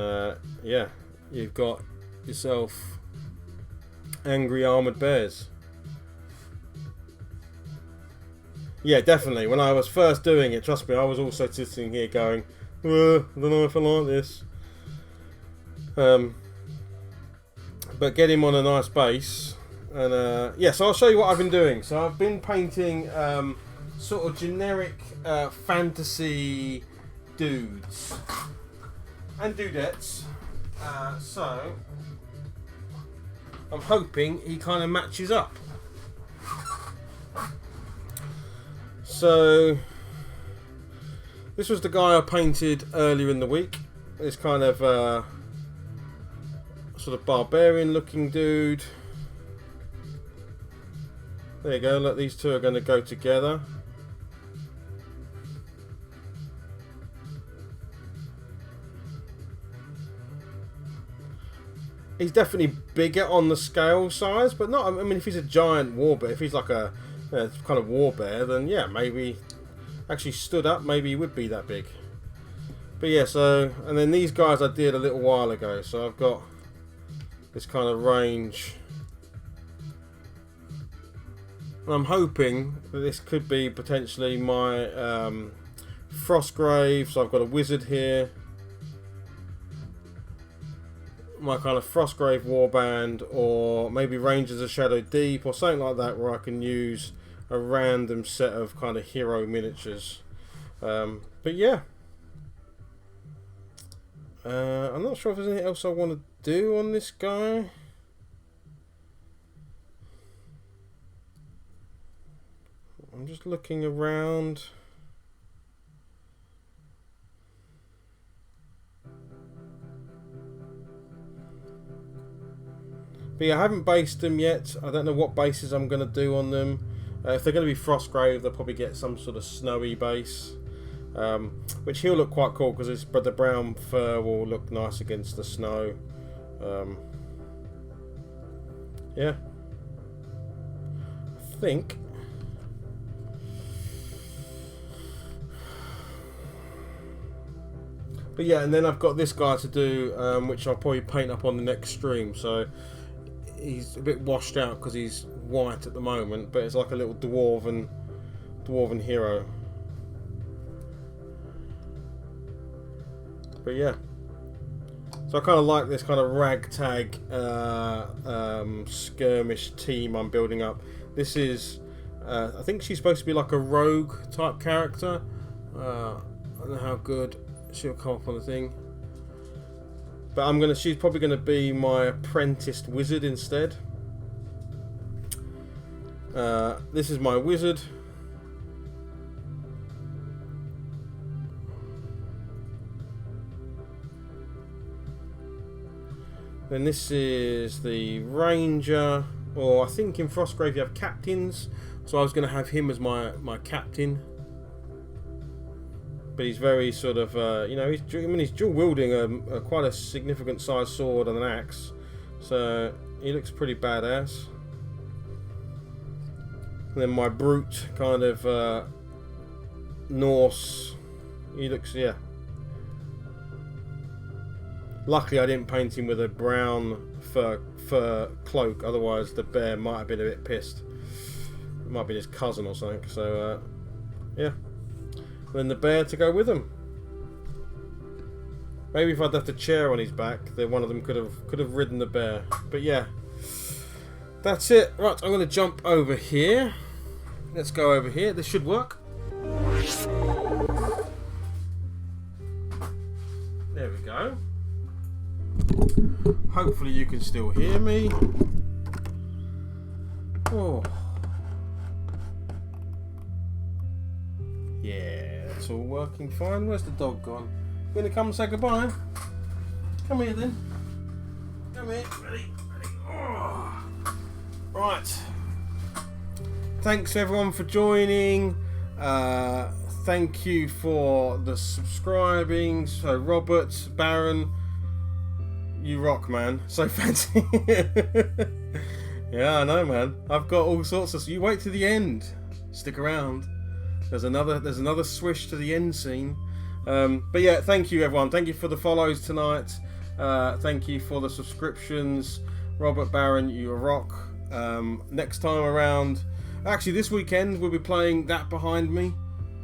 yeah, you've got yourself angry armoured bears. Yeah, definitely. When I was first doing it, trust me, I was also sitting here going, I don't know if I like this. But get him on a nice base. And yeah, so I'll show you what I've been doing. So I've been painting sort of generic fantasy dudes and dudettes. So I'm hoping he kind of matches up. So this was the guy I painted earlier in the week. This kind of sort of barbarian looking dude. There you go, look, these two are going to go together. He's definitely bigger on the scale size, but not, I mean, if he's a giant war bear, if he's like a kind of war bear, then yeah, maybe actually stood up, maybe he would be that big. But yeah, so, and then these guys I did a little while ago, so I've got this kind of range. I'm hoping that this could be potentially my Frostgrave. So I've got a wizard here, my kind of Frostgrave warband, or maybe Rangers of Shadow Deep or something like that, where I can use a random set of kind of hero miniatures. But yeah, I'm not sure if there's anything else I want to do on this guy. I'm just looking around. But yeah, I haven't based them yet. I don't know what bases I'm going to do on them. If they're going to be Frostgrave, they'll probably get some sort of snowy base. Which he'll look quite cool because the brown fur will look nice against the snow. Yeah. I think. But yeah, and then I've got this guy to do, which I'll probably paint up on the next stream. So he's a bit washed out because he's white at the moment, but it's like a little dwarven hero. But yeah, so I kind of like this kind of ragtag skirmish team I'm building up. This is, I think she's supposed to be like a rogue type character. I don't know how good she'll come up on the thing. But she's probably gonna be my apprenticed wizard instead. This is my wizard. Then this is the ranger, or I think in Frostgrave you have captains, so I was going to have him as my captain. But he's very sort of, he's dual wielding quite a significant sized sword and an axe, so he looks pretty badass. And then my brute kind of Norse, he looks, yeah. Luckily I didn't paint him with a brown fur cloak, otherwise the bear might have been a bit pissed. It might be his cousin or something, so yeah. And then the bear to go with him. Maybe if I'd left a chair on his back, then one of them could have ridden the bear. But yeah, that's it. Right, I'm going to jump over here. Let's go over here. This should work. There we go. Hopefully you can still hear me. Oh. Yeah, it's all working fine. Where's the dog gone? You gonna come and say goodbye? Come here then. Come here. Ready? Oh. Right. Thanks everyone for joining. Thank you for the subscribing. So Robert, Baron, you rock, man. So fancy. Yeah, I know, man. I've got all sorts of. You wait to the end. Stick around. There's another swish to the end scene. But yeah, thank you everyone. Thank you for the follows tonight. Thank you for the subscriptions. Robert, Baron, you rock. Next time around, actually this weekend we'll be playing That Behind Me.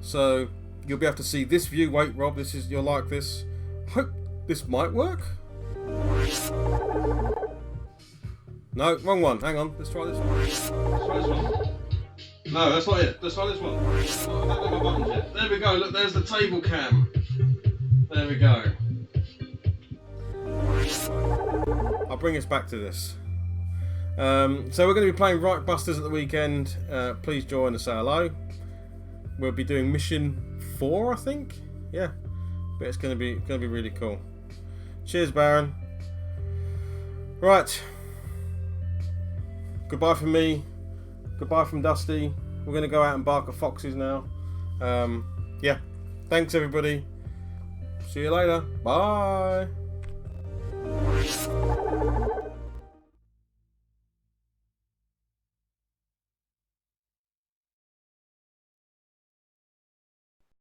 So you'll be able to see this view. Wait, Rob, you'll like this. Hope this might work. No, wrong one. Hang on. Let's try this one. Let's try this one. No, that's not it. Let's try this one. I don't know my buttons yet. There we go. Look, there's the table cam. There we go. I'll bring us back to this. So we're going to be playing Right Busters at the weekend. Please join us. Say hello. We'll be doing mission 4, I think. Yeah, but it's going to be really cool. Cheers, Baron. Right. Goodbye from me. Goodbye from Dusty. We're going to go out and bark at foxes now. Yeah. Thanks, everybody. See you later. Bye.